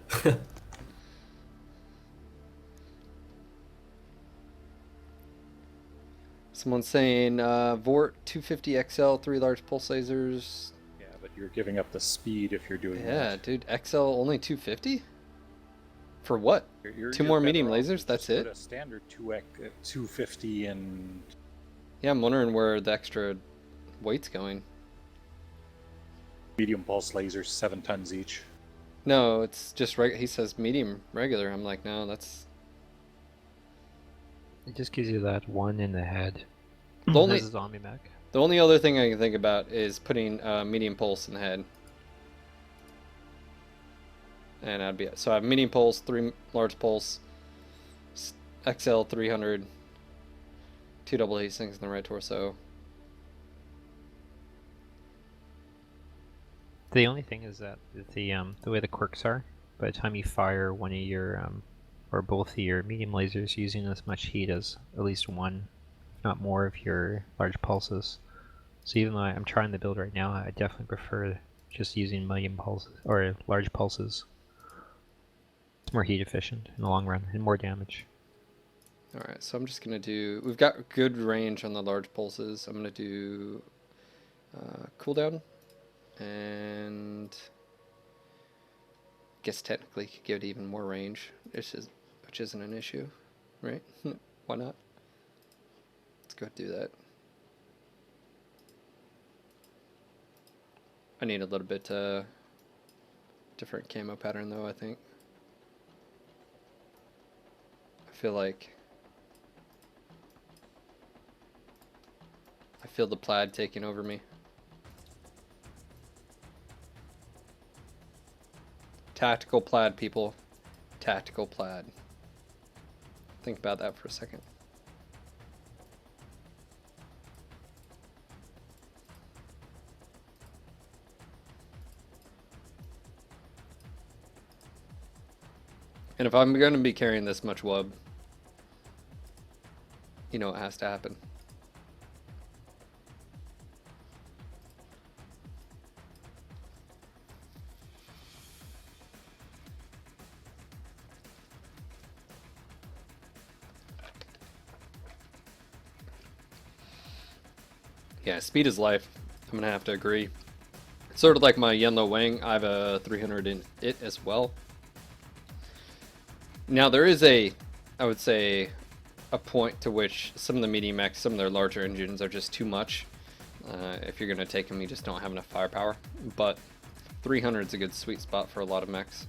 Someone's saying Vort 250 XL, 3 large pulse lasers. Yeah, but you're giving up the speed if you're doing Yeah, that. dude, XL only 250? For what? You're 2 more better medium off lasers? just That's put it? a standard 250 and Yeah, I'm wondering where the extra weight's going. medium pulse lasers, 7 tons each. No, it's just he says medium regular. I'm like, no, that's It just gives you that 1 in the head. The only- As a zombie mech. the only other thing I can think about is putting medium pulse in the head. And I'd be so I have medium pulse, 3 large pulse, XL 300, 2 double Hastings in the right torso. The only thing is that the way the quirks are, by the time you fire one of your or both of your medium lasers using as much heat as at least one, if not more, of your large pulses. So even though I'm trying the build right now, I definitely prefer just using medium pulses or large pulses. It's more heat efficient in the long run and more damage. Alright, so I'm just going to do... We've got good range on the large pulses. I'm going to do cooldown. And... guess technically could give it even more range, which isn't an issue, right? Why not? Let's go ahead and do that. I need a little bit different camo pattern though, I think. I feel the plaid taking over me. Tactical plaid, people. Tactical plaid. Think about that for a second. And if I'm going to be carrying this much wub, you know it has to happen. Yeah, speed is life. I'm gonna have to agree. Sort of like my Yenlo Wang, I have a 300 in it as well. Now there is I would say, a point to which some of the medium mechs, some of their larger engines are just too much. If you're gonna take them, you just don't have enough firepower. But 300 is a good sweet spot for a lot of mechs.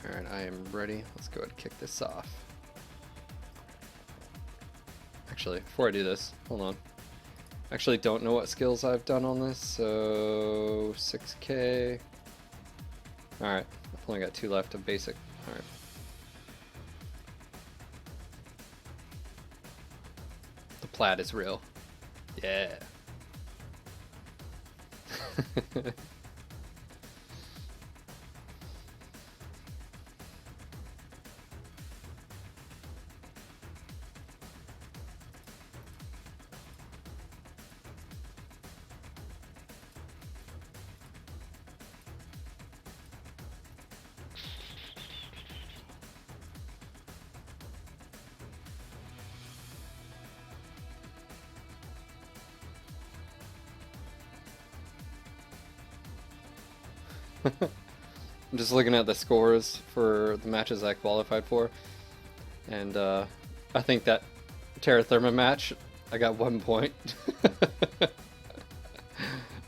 Alright, I am ready. Let's go ahead and kick this off. Actually, before I do this, hold on. Actually, don't know what skills I've done on this, so 6K. Alright, I've only got 2 left of basic. Alright. The plaid is real. Yeah. I'm just looking at the scores for the matches I qualified for, and I think that Terra Therma match, I got 1 point.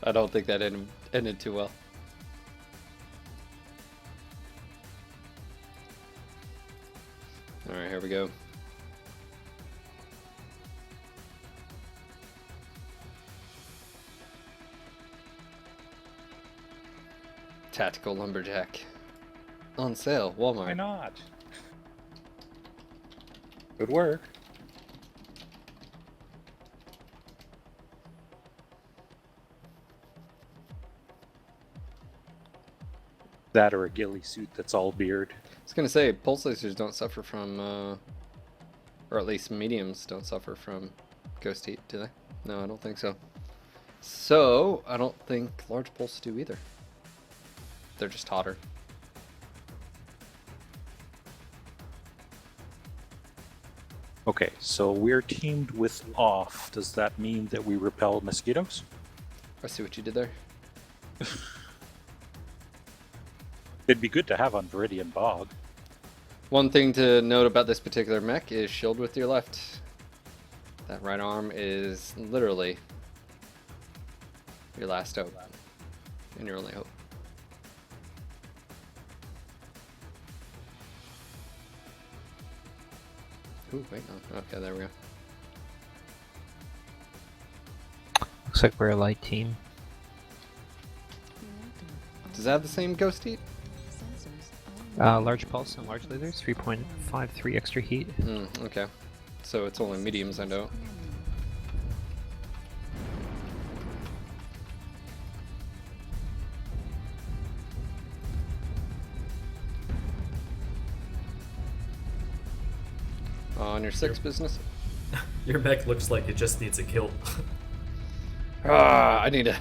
I don't think that ended too well. Alright, here we go. Tactical Lumberjack. On sale, Walmart. Why not? Good work. That or a ghillie suit that's all beard. I was gonna say, pulse lasers don't suffer from, or at least mediums don't suffer from ghost heat, do they? No, I don't think so. So, I don't think large pulse do either. They're just hotter. Okay, so we're teamed with off. Does that mean that we repel mosquitoes? I see what you did there. It'd be good to have on Viridian Bog. One thing to note about this particular mech is shield with your left. That right arm is literally your last hope. And your only hope. Ooh, wait, no. Okay, there we go. Looks like we're a light team. Does that have the same ghost heat? Large pulse and large lasers, 3.53 extra heat. Okay. So it's only mediums I know. On your sixth business? Your mech looks like it just needs a kill. I need to...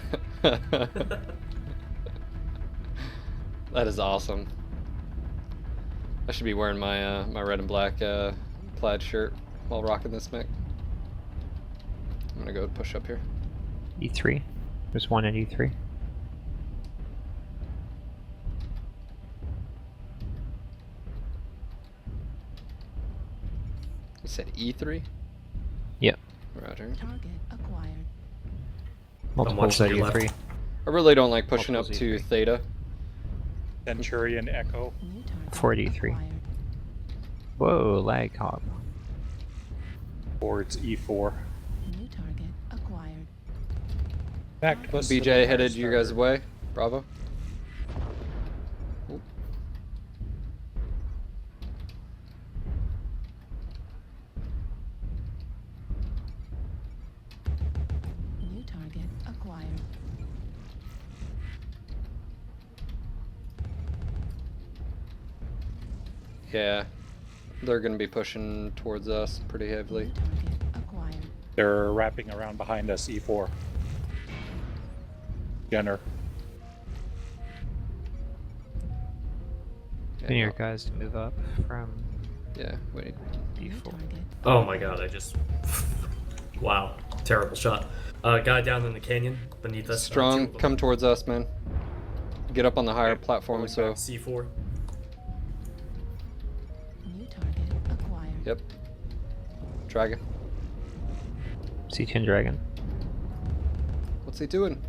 That is awesome. I should be wearing my my red and black plaid shirt while rocking this mech. I'm gonna go push up here. E3. There's one at E3. You said E3? Yep. Roger. Target acquired. Multiples at watching your E3. left. I really don't like pushing up Multiples to E3. Theta. Centurion Echo. New target 4D3. acquired. Whoa, lag hop. Towards E4. New target acquired. Back to us. BJ headed you guys' way. Bravo. Oop. New target acquired. Yeah. They're gonna be pushing towards us pretty heavily. New target acquired. They're wrapping around behind us, E4. Gunner. Yeah, Need your no. guys to move up from Yeah, wait. New D4. target. Oh my god, I just... Wow, terrible shot. Guy down in the canyon beneath us. Strong, come towards us, man. Get up on the higher platform, so... C4. New target acquired. Yep. Dragon. C10 Dragon. What's he doing?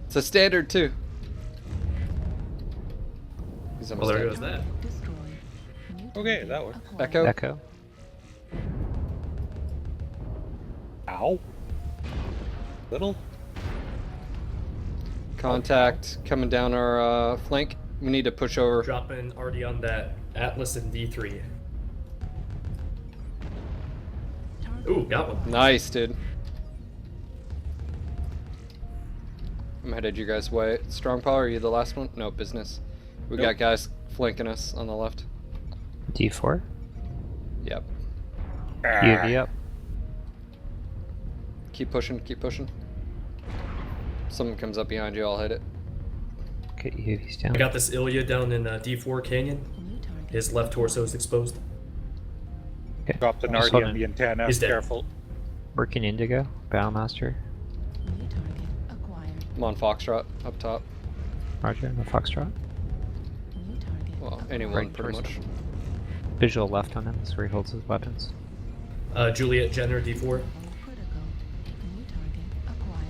It's a standard, too. He's Well, almost there dead. goes that. Destroyed. New Okay, target that worked. acquired. Echo. Echo. Ow. Little. Contact coming down our flank. We need to push over. Dropping already on that Atlas and D3. Target Ooh, got one. Nice, dude. I'm headed you guys' way. Strong power, are you the last one? No, business. We got Nope. guys flanking us on the left. D4. Yep. UAV up. Keep pushing, keep pushing. Someone comes up behind you, I'll hit it. Okay, UAV's down. I got this Ilya down in D4 canyon. New target. His left torso is exposed. Okay. Drop the Just Nardi on holding- the antenna. He's dead. Careful. Working Indigo. Battlemaster. New target acquired. I'm on Foxtrot, up top. Roger, the Foxtrot. New target. Well, acquired. anyone Right pretty torso. much. Visual left on him, that's where he holds his weapons. Juliet Jenner D4. Level critical. New target acquired.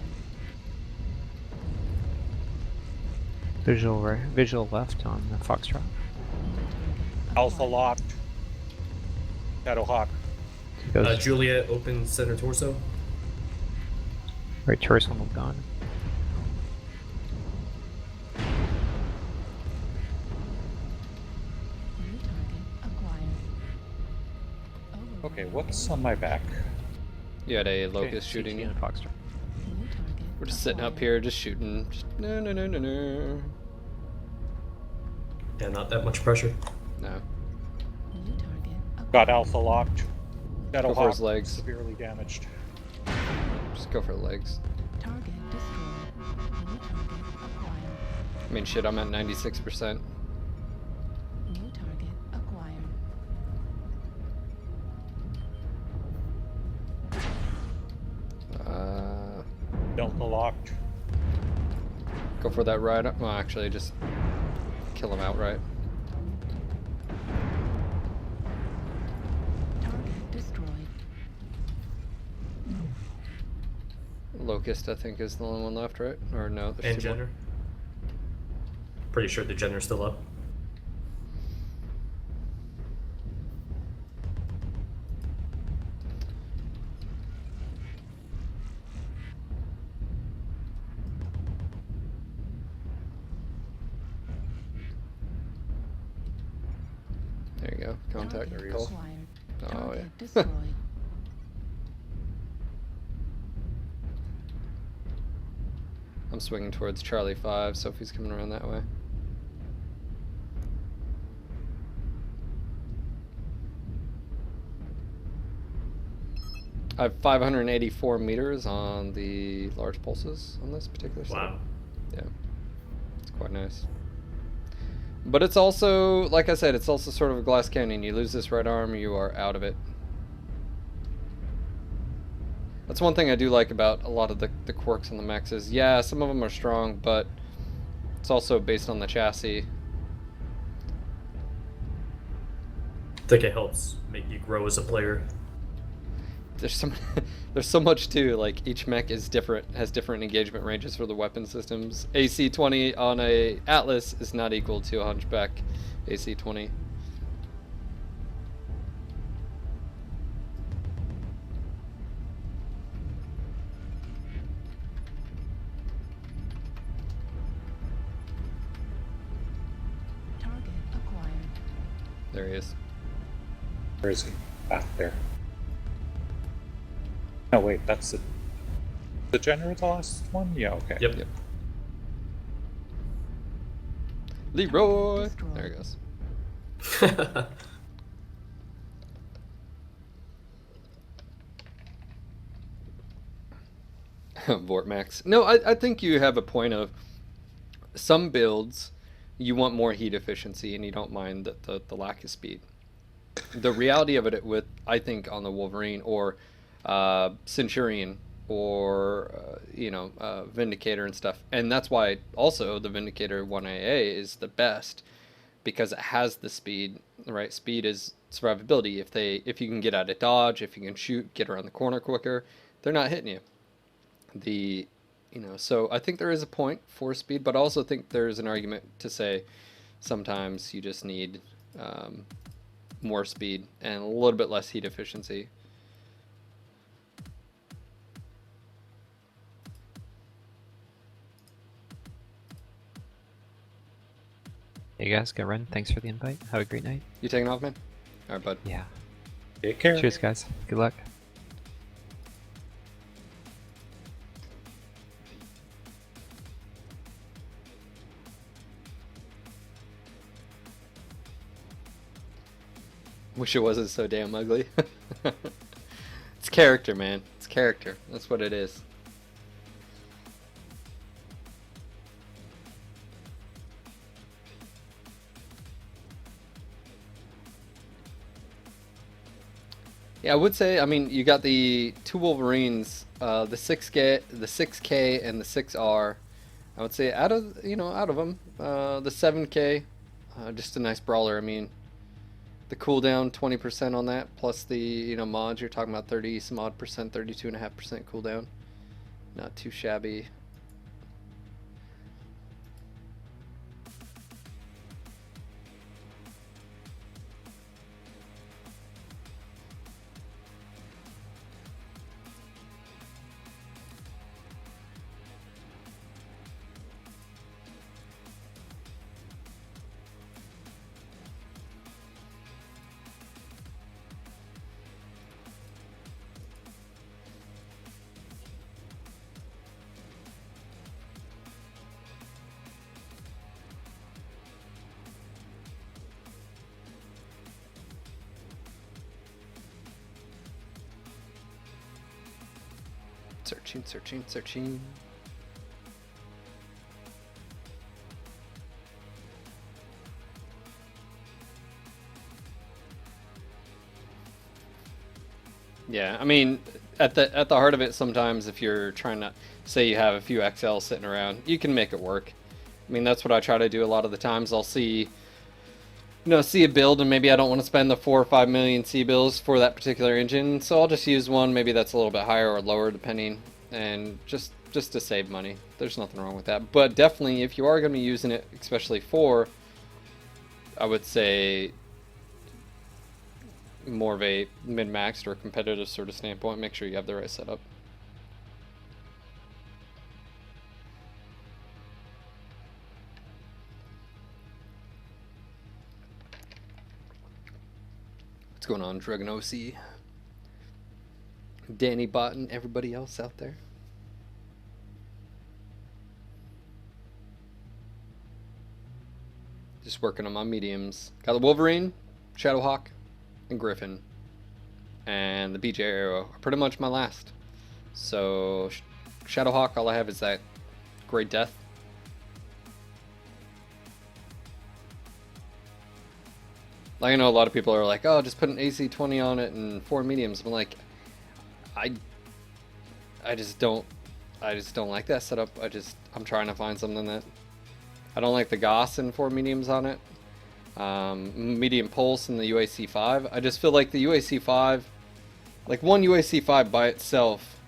Visual left on the Foxtrot. New target Alpha acquired. locked. Shadowhawk. He goes Juliet open center torso. right torso moved gone. New target acquired. Okay, Override. what's on my back? You had a Okay, locust shooting CT you. and Foxtrot. New target. We're just sitting up acquired. here, just shooting. Just no, no, no, no, no. Yeah, not that much pressure. No. New target acquired. Got Alpha locked. Go for his Shadowhawk legs. severely damaged. Just go for the legs. Target destroyed. New target acquired. I mean, shit, I'm at 96%. New target acquired. Delta locked. Go for that ride up. Well, actually, just kill him outright. Target destroyed. Locust, I think, is the only one left, right? Or no? There's And two more. Jenner. Pretty sure the Jenner's still up. There you go. Contact. Target Call. acquired. Oh, Target yeah. destroyed. I'm swinging towards Charlie 5, so if he's coming around that way. I have 584 meters on the large pulses on this particular side. Wow. Yeah. It's quite nice. But it's also, like I said, it's also sort of a glass canyon. You lose this right arm, you are out of it. That's one thing I do like about a lot of the quirks on the mechs is, yeah, some of them are strong, but it's also based on the chassis. I think it helps make you grow as a player. There's some, there's so much too. Like each mech is different, has different engagement ranges for the weapon systems. AC-20 on a Atlas is not equal to a Hunchback AC-20. Target acquired. There he is. Where is he? Ah, there. No, wait, that's the Jenner, the last one? Yeah, okay. Yep. Yep. Leroy. Destroyed. There he goes. Vortmax. No, I think you have a point of some builds you want more heat efficiency and you don't mind the lack of speed. The reality of it with, I think, on the Wolverine or Centurion or, Vindicator and stuff, and that's why also the Vindicator 1AA is the best because it has the speed, right? Speed is survivability. If you can get out of dodge, if you can shoot, get around the corner quicker, they're not hitting you. So I think there is a point for speed, but I also think there's an argument to say sometimes you just need more speed and a little bit less heat efficiency. Hey guys, go run. Thanks for the invite. Have a great night. You taking off, man? All right, bud. Yeah. Take care. Cheers, guys. Good luck. Wish it wasn't so damn ugly. It's character, man. It's character. That's what it is. Yeah, I would say, I mean, you got the two Wolverines, the 6K and the 6R. I would say out of them, the 7K, just a nice brawler. I mean, the cooldown 20% on that plus the mods. You're talking about 30 some odd percent, 32.5% cooldown. Not too shabby. Searching. Yeah, I mean, at the heart of it, sometimes if you're trying to say you have a few XL sitting around, you can make it work. I mean, that's what I try to do a lot of the times. I'll see a build, and maybe I don't want to spend the 4 or 5 million C bills for that particular engine, so I'll just use one maybe that's a little bit higher or lower depending, and just to save money. There's nothing wrong with that. But definitely, if you are going to be using it, especially for, I would say, more of a min-maxed or competitive sort of standpoint, make sure you have the right setup. What's going on, Dragon OC? Danny Bot and everybody else out there. Just working on my mediums. Got the Wolverine, Shadowhawk, and Griffin. And the BJ Arrow are pretty much my last. So, Shadowhawk, all I have is that Great Death. Like, I know a lot of people are like, oh, just put an AC-20 on it and 4 mediums. I'm like, I just don't like that setup. I'm trying to find something that, I don't like the Goss and 4 mediums on it. Medium Pulse and the UAC-5. I just feel like the UAC-5, like one UAC-5 by itself,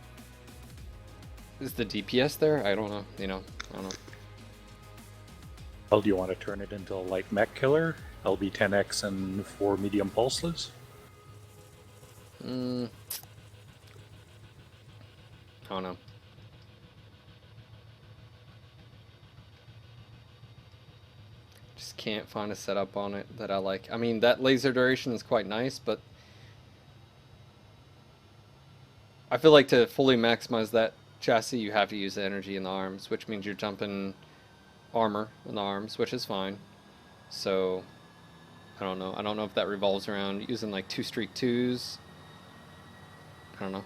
is the DPS there? I don't know, I don't know. Well, do you want to turn it into a light mech killer? LB10X and 4 medium pulses? I don't know. Just can't find a setup on it that I like. I mean, that laser duration is quite nice, but I feel like to fully maximize that chassis, you have to use the energy in the arms, which means you're jumping armor in the arms, which is fine. So, I don't know. I don't know if that revolves around using like 2 streak 2s. I don't know.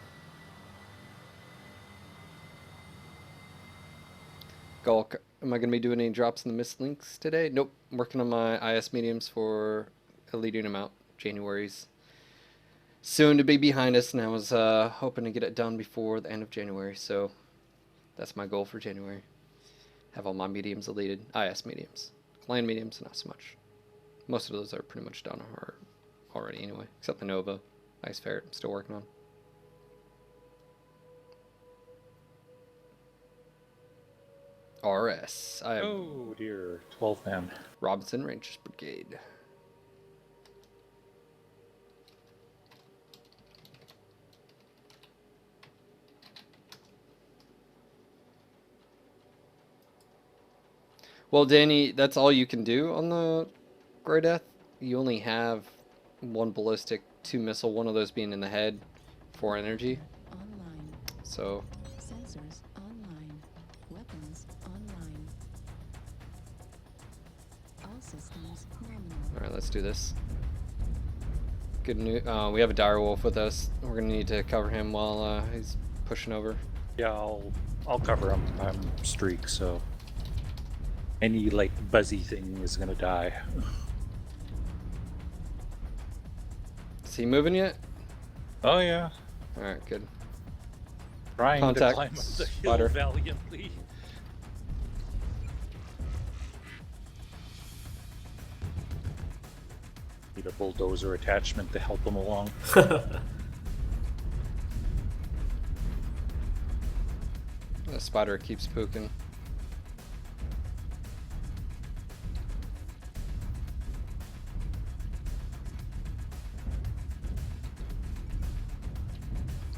Gulk, am I going to be doing any drops in the missed links today? Nope. I'm working on my IS mediums for a leading amount. January's soon to be behind us, and I was hoping to get it done before the end of January, so that's my goal for January. Have all my mediums deleted. IS mediums. Clan mediums, not so much. Most of those are pretty much done already anyway, except the Nova. Ice Ferret, I'm still working on. RS. I have Oh dear, 12 man. Robinson Rangers Brigade. Well, Danny, that's all you can do on the Grey Death. You only have 1 ballistic, 2 missile, one of those being in the head, 4 energy. Online. So, Sensors online. Weapons online. All systems nominal. alright, let's do this. Good news. We have a dire wolf with us. We're gonna need to cover him while he's pushing over. Yeah, I'll cover him. I'm streak, so any like buzzy thing is gonna die. Is he moving yet? Oh yeah, Alright, good. trying Contact to climb up the hill spider. valiantly. Need a bulldozer attachment to help them along. The spider keeps pooking.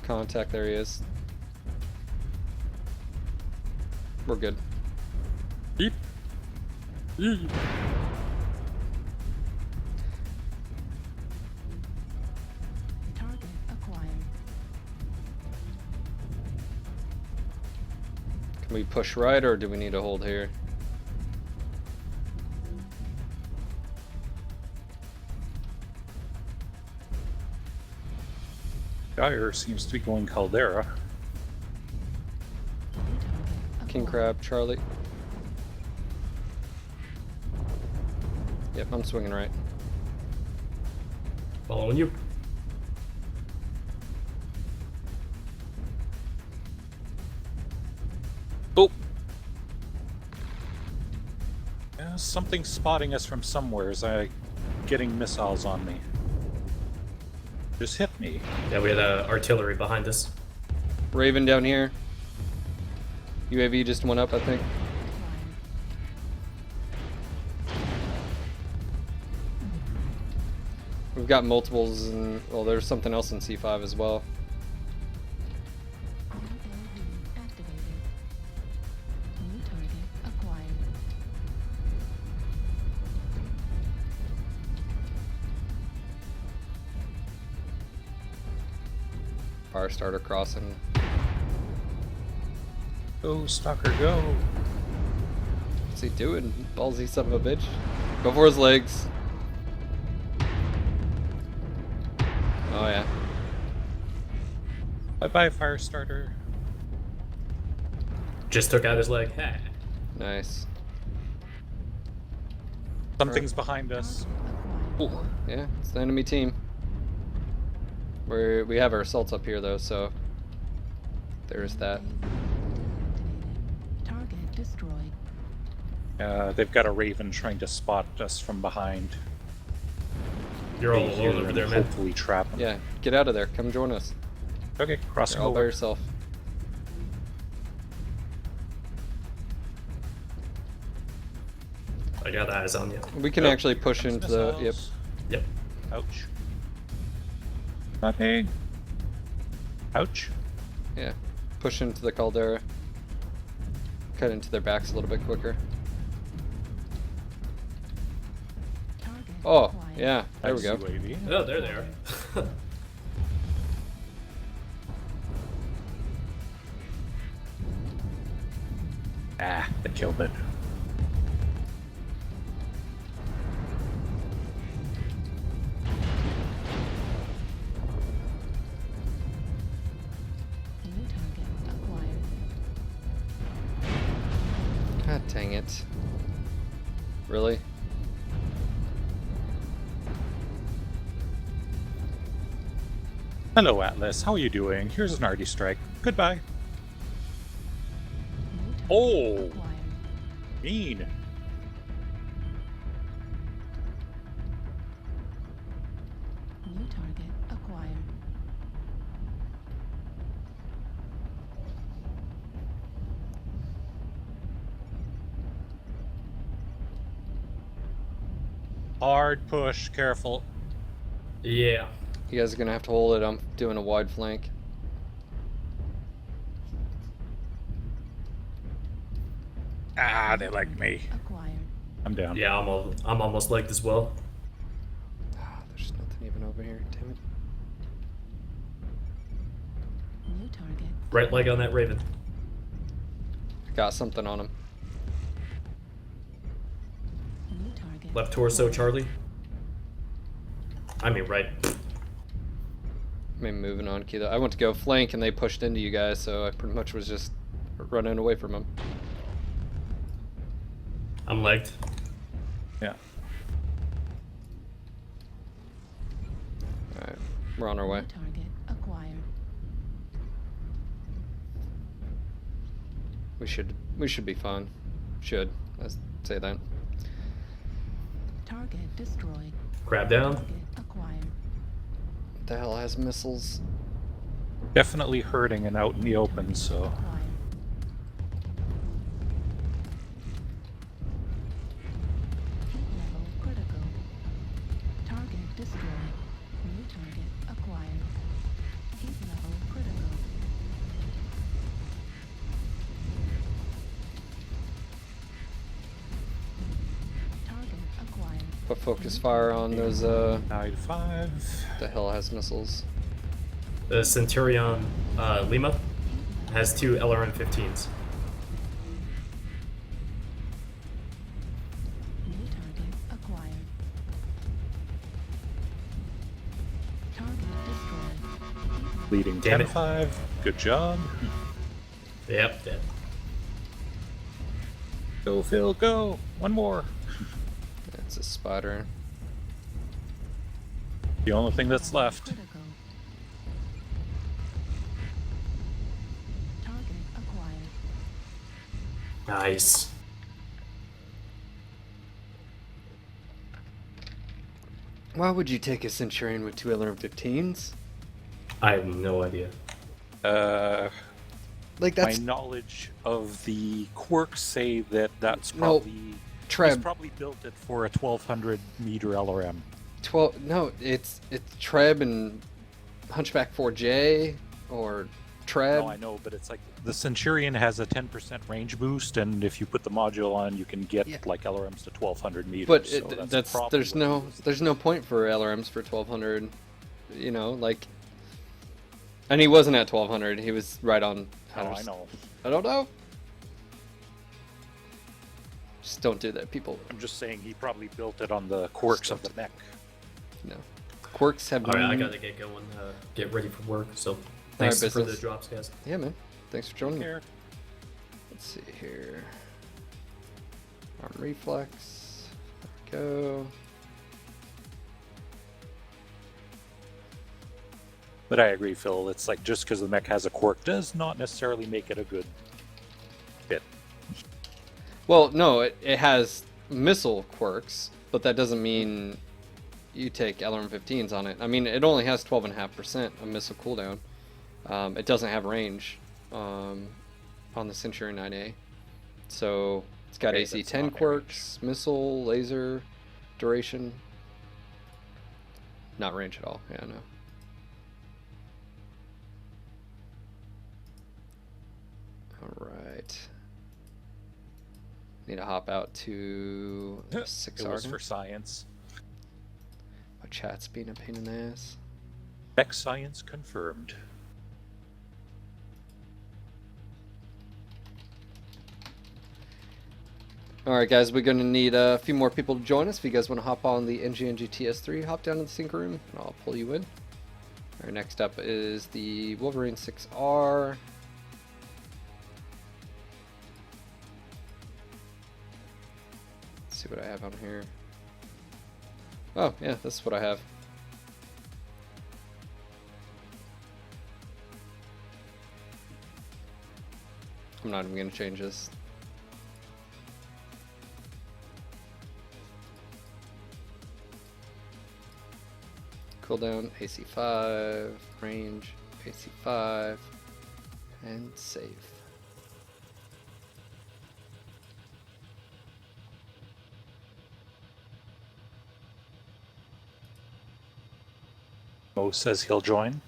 Contact, there he is. We're good. Beep. Beep. Target acquired. Can we push right or do we need to hold here? Gyre seems to be going Caldera. New target King acquired. Crab, Charlie. Yep, I'm swinging right. Following you. Oh! Yeah, something's spotting us from somewhere. Is getting missiles on me? Just hit me. Yeah, we had artillery behind us. Raven down here. UAV just went up, I think. We've got multiples, and well, there's something else in C5 as well. UAV activated. New target acquired. Fire starter crossing. Go, Stalker, go! What's he doing? Ballsy son of a bitch. Go for his legs. Oh yeah. Bye-bye, Firestarter. Just took out his leg. Ha. Nice. Something's behind us. Acquired. Ooh, yeah, it's the enemy team. We have our assaults up here though, so there's that. Activated. Target destroyed. They've got a Raven trying to spot us from behind. You're all Be alone here over and there, man. Hopefully trap them. Yeah, get out of there. Come join us. Okay, crossing You're all by over. yourself. I got eyes on you. We can Nope. actually push Comes into the. Yep. missiles. Yep. Ouch. Nothing. Ouch. Yeah. Push into the caldera. Cut into their backs a little bit quicker. Target Oh, acquired. yeah. There we Nice go. UAV. Oh, there they are. Ah, they killed it. New target acquired. God dang it. Really? Hello, Atlas. How are you doing? Here's an arty strike. Goodbye. New target Oh, acquired. mean. New target acquired. Hard push. Careful. Yeah. You guys are gonna have to hold it. I'm doing a wide flank. Ah, they like me. Acquired. I'm down. Yeah, I'm almost legged as well. Ah, there's nothing even over here. Damn it. New target. Right leg on that Raven. Got something on him. New target. Left torso, acquired. Charlie. I mean, right. Maybe moving on, Keith. I went to go flank and they pushed into you guys, so I pretty much was just running away from them. I'm legged. Yeah. Alright, we're on our way. New target acquired. We should be fine. Should. Let's say that. Target destroyed. Crab down. Target acquired. What the hell has missiles? Definitely hurting and out in the open, so. Acquired. Heat level critical. Target destroyed. New target acquired. Heat level critical. Target acquired. Put focus fire on those, Died 5. the hell has missiles? The Centurion Lima has 2 LRM-15s. New target acquired. Target destroyed. Leading Damn it. 10-5. Good job. Yep, dead. Go, Phil, go. One more. It's a spider. The only thing that's left. Critical. Target acquired. Nice. Why would you take a Centurion with 2 LRM-15s? I have no idea. Like, My that's knowledge of the quirks say that that's No, probably. He's Treb. probably built it for a 1200 meter LRM. 12. No, it's Treb and Hunchback 4J or Treb. No, I know, but it's like the Centurion has a 10% range boost, and if you put the module on, you can get Yeah. like LRMs to 1200 meters. But so that's probably there's what no it is. there's no point for LRMs for 1200, you know, like. And he wasn't at 1200. He was right on. Oh, I know. I don't know. Just don't do that, people. I'm just saying he probably built it on the quirks of the mech. No. Quirks have. Alright, I gotta get going, get ready for work, so thanks for the business. drops, guys. Yeah, man. Thanks for joining me. Here. Let's see here. Arm reflex. There we go. But I agree, Phil. It's like just because the mech has a quirk does not necessarily make it a good fit. Well, no, it has missile quirks, but that doesn't mean you take LRM-15s on it. I mean, it only has 12.5% of missile cooldown. It doesn't have range on the Centurion 9A. So it's got Okay, AC that's 10 not quirks, missile, laser, duration. Not range at all. Yeah, I know. Alright. Need to hop out to It 6 was Argon. for science. My chat's being a pain in the ass. Mech science confirmed. Alright guys, we're going to need a few more people to join us. If you guys want to hop on the NGNG TS3, hop down to the sync room and I'll pull you in. Alright, next up is the Wolverine 6R. Let's see what I have on here. Oh, yeah, that's what I have. I'm not even going to change this. Cooldown, AC5, range, AC5, and save. Mo says he'll join.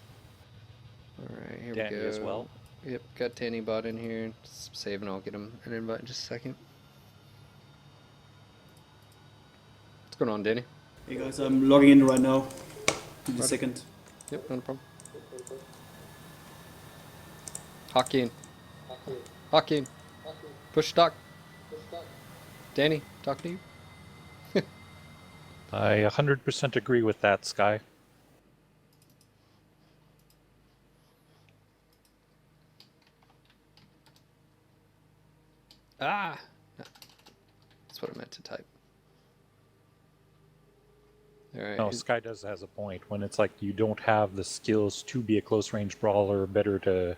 Alright, here Danny we go. as well. Yep, got Danny bot in here. Just save and I'll get him an invite in just a second. What's going on, Danny? Hey guys, I'm logging in right now. Give me a second. Yep, no problem. Hakeem. Hakeem. Push stock. Danny, talking to you. I 100% agree with that, Sky. Ah! No. That's what I meant to type. Alright. No, Sky does has a point. When it's like you don't have the skills to be a close range brawler, better to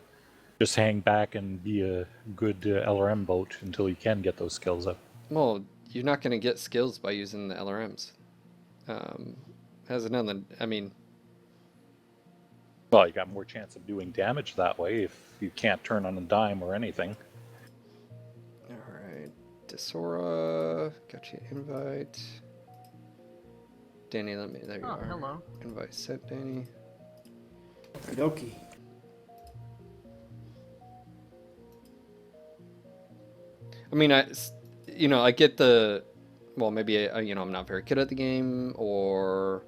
just hang back and be a good LRM boat until you can get those skills up. Well, you're not going to get skills by using the LRMs. Has nothing. I mean, Well, you got more chance of doing damage that way if you can't turn on a dime or anything. all right. Desora, got you an invite. Danny, let me. There you Oh, are. hello. Invite sent, Danny. Okie. I mean, I get the, well, maybe I'm not very good at the game, or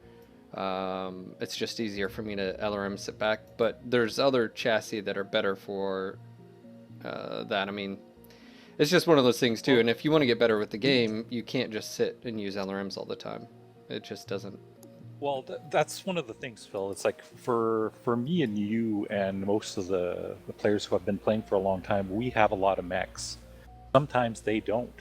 it's just easier for me to LRM sit back. But there's other chassis that are better for that. I mean, it's just one of those things too. And if you want to get better with the game, you can't just sit and use LRMs all the time. It just doesn't. Well, that's one of the things, Phil. It's like for me and you and most of the players who have been playing for a long time, we have a lot of mechs. Sometimes they don't.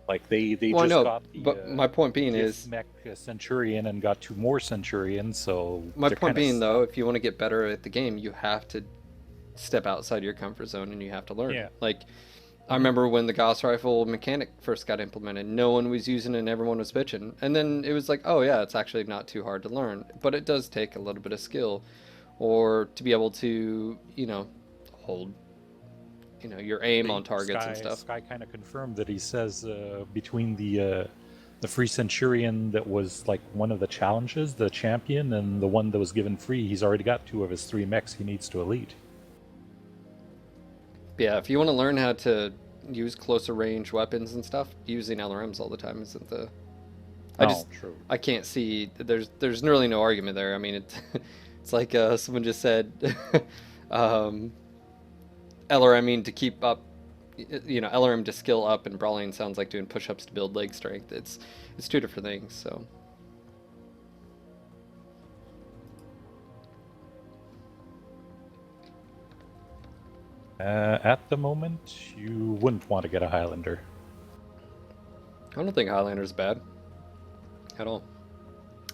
Like they Well, I just know, got the. but my point being gift is, mech Centurion and got 2 more Centurions. So my they're point kinda being though, stuck. if you want to get better at the game, you have to step outside your comfort zone and you have to learn. Yeah. Like, I remember when the Gauss rifle mechanic first got implemented, no one was using it and everyone was bitching. And then it was like, oh yeah, it's actually not too hard to learn. But it does take a little bit of skill, or to be able to, hold, your aim on targets and stuff. Sky kind of confirmed that. He says between the free Centurion that was like one of the challenges, the champion, and the one that was given free, he's already got 2 of his 3 mechs he needs to elite. Yeah, if you want to learn how to use closer range weapons and stuff, using LRMs all the time isn't the. True. I can't see. There's really no argument there. I mean, it's like someone just said, LRMing to keep up, LRM to skill up, and brawling sounds like doing push-ups to build leg strength. It's 2 different things. So. At the moment, you wouldn't want to get a Highlander. I don't think Highlander's bad at all.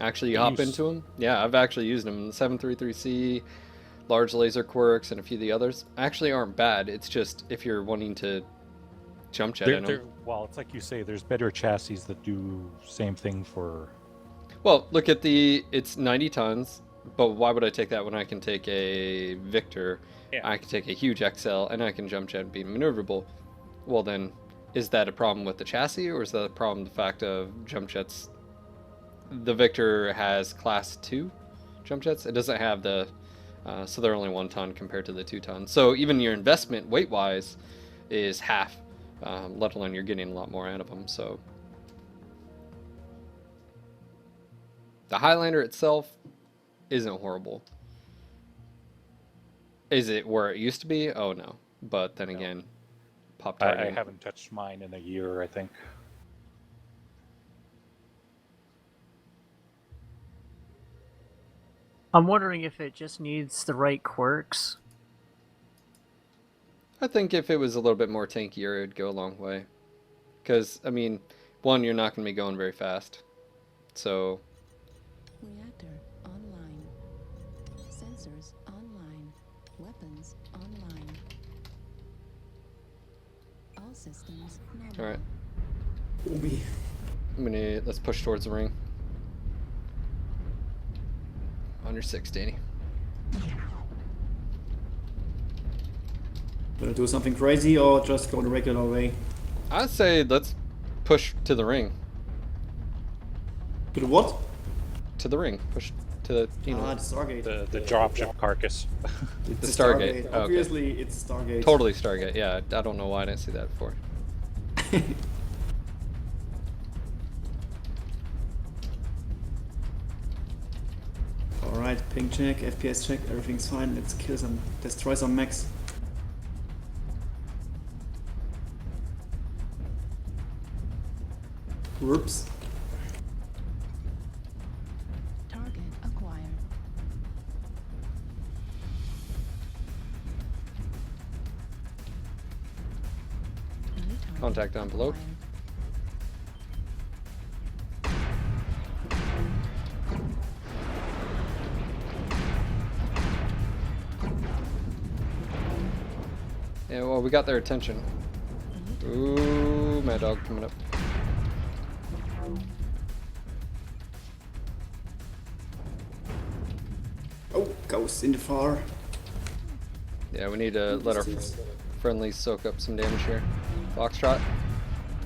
Actually, you You hop use- into them. Yeah, I've actually used them. The 733C, large laser quirks, and a few of the others actually aren't bad. It's just if you're wanting to jump jet in them. Well, it's like you say, there's better chassis that do same thing for. Well, look at it's 90 tons, but why would I take that when I can take a Victor? Yeah. I can take a huge XL, and I can jump jet and be maneuverable. Well, then, is that a problem with the chassis, or is that a problem with the fact of jump jets? The Victor has class 2 jump jets. It doesn't have the, so they're only 1 ton compared to the 2 ton. So even your investment weight-wise is half, let alone you're getting a lot more out of them. So the Highlander itself isn't horrible. Is it where it used to be? Oh no. But then again, pop I target. haven't touched mine in a year, I think. I'm wondering if it just needs the right quirks. I think if it was a little bit more tankier, it would go a long way. Because, I mean, one, you're not going to be going very fast. So, Reactor online. Sensors online. Weapons online. All systems nominal. alright. Obi. Let's push towards the ring. On your 6, Danny. Gonna do something crazy or just go the regular way? I'd say let's push to the ring. To the what? To the ring. Push to the, The Stargate. The dropship carcass. It's the Stargate. Oh, okay. Obviously, it's Stargate. Totally Stargate. Yeah, I don't know why I didn't see that before. Alright, ping check, FPS check, everything's fine. Let's kill some, destroy some mechs. Whoops. Target acquired. New target Contact envelope. acquired. Yeah, well, we got their attention. Ooh, Mad Dog coming up. ghosts in the far. Yeah, we need to let our friendlies soak up some damage here. Foxtrot.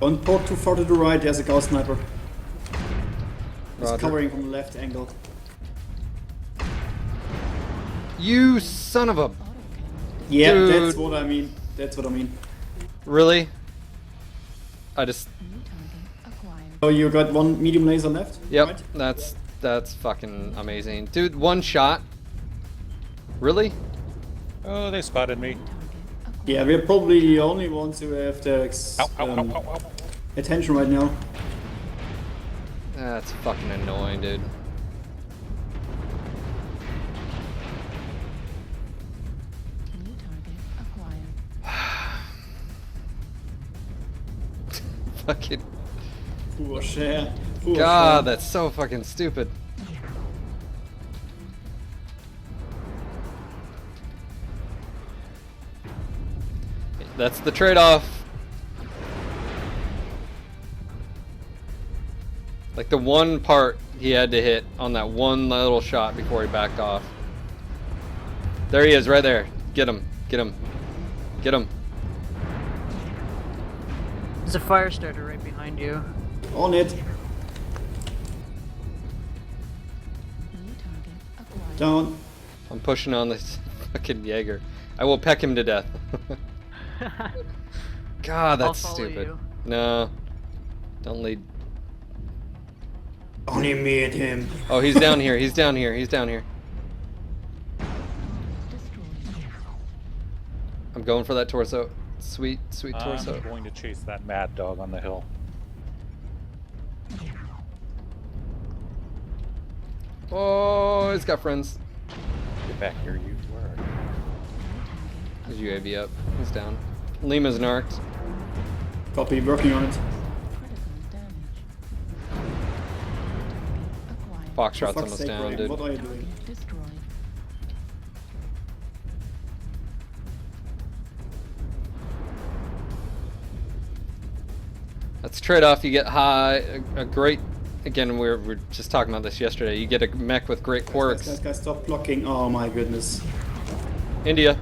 Don't port too far to the right, there's a ghost sniper. He's Roger. covering from the left angle. You son of a... Yeah, Dude. that's what I mean. That's what I mean. Really? I just... New target acquired. So you got one medium laser left? Yep, Right? that's fucking amazing. Dude, one shot? Really? Oh, they spotted me. Yeah, we're probably the only ones who have the Ow, ow, ow, ow, ow. attention right now. That's fucking annoying, dude. New target acquired. Fucking... Poor share. Poor God, share. that's so fucking stupid. That's the trade-off. Like the one part he had to hit on that one little shot before he backed off. There he is, right there. Get him. Get him. Get him. There's a fire starter right behind you. On it. New target acquired. Down. I'm pushing on this fucking Jaeger. I will peck him to death. God, I'll that's follow stupid. you. No. Don't lead. Only me and him. Oh, he's down here. He's down here. He's down here. Destroyed. I'm going for that torso. Sweet, sweet I'm torso. going to chase that mad dog on the hill. Oh, he's got friends. Get back here, you. Where are you? His UAV up. He's down. Lima's narked. Copy, working on it. Critical damage. Acquired. Foxtrot's For fuck's almost sake, down, Ryan, dude. what are you doing? Target destroyed. That's a trade-off. You get high, a great. Again, we were just talking about this yesterday. You get a mech with great Guys, quirks. guys, stop blocking. Oh my goodness. India.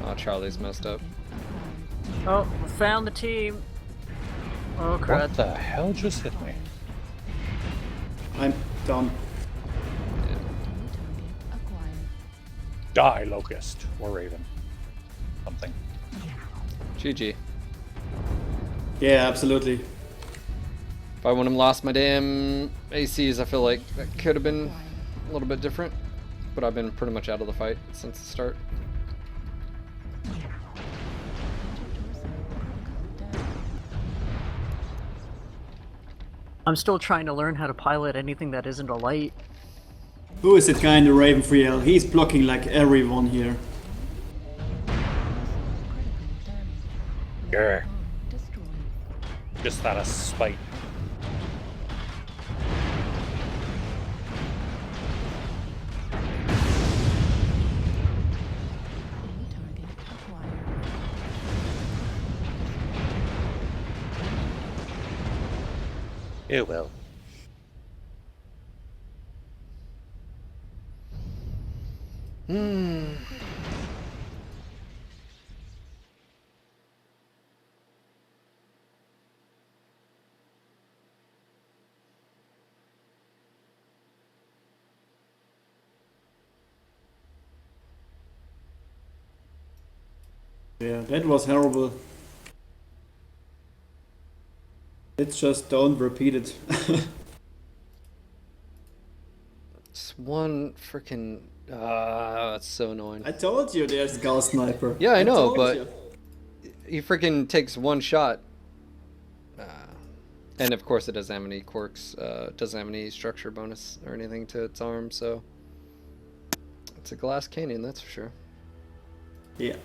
Oh, Charlie's messed up. Oh, we found the team. Oh crap. What the hell just hit me? I'm down. New target acquired. Die, Locust. Or Raven. Something. GG. Yeah, absolutely. If I wouldn't have lost my damn ACs, I feel like that could have been a little bit different. But I've been pretty much out of the fight since the start. I'm still trying to learn how to pilot anything that isn't a light. Who is that guy in the Raven 3L? He's blocking like everyone here. Grr. Destroyed. Just out of spite. New target acquired. It will. Yeah, that was horrible. Let's just don't repeat it. It's one freaking. That's so annoying. I told you there's a Gauss sniper. Yeah, I know, told but you. he freaking takes one shot. And of course, it doesn't have any quirks, doesn't have any structure bonus or anything to its arm, so it's a glass canyon, that's for sure. Yeah.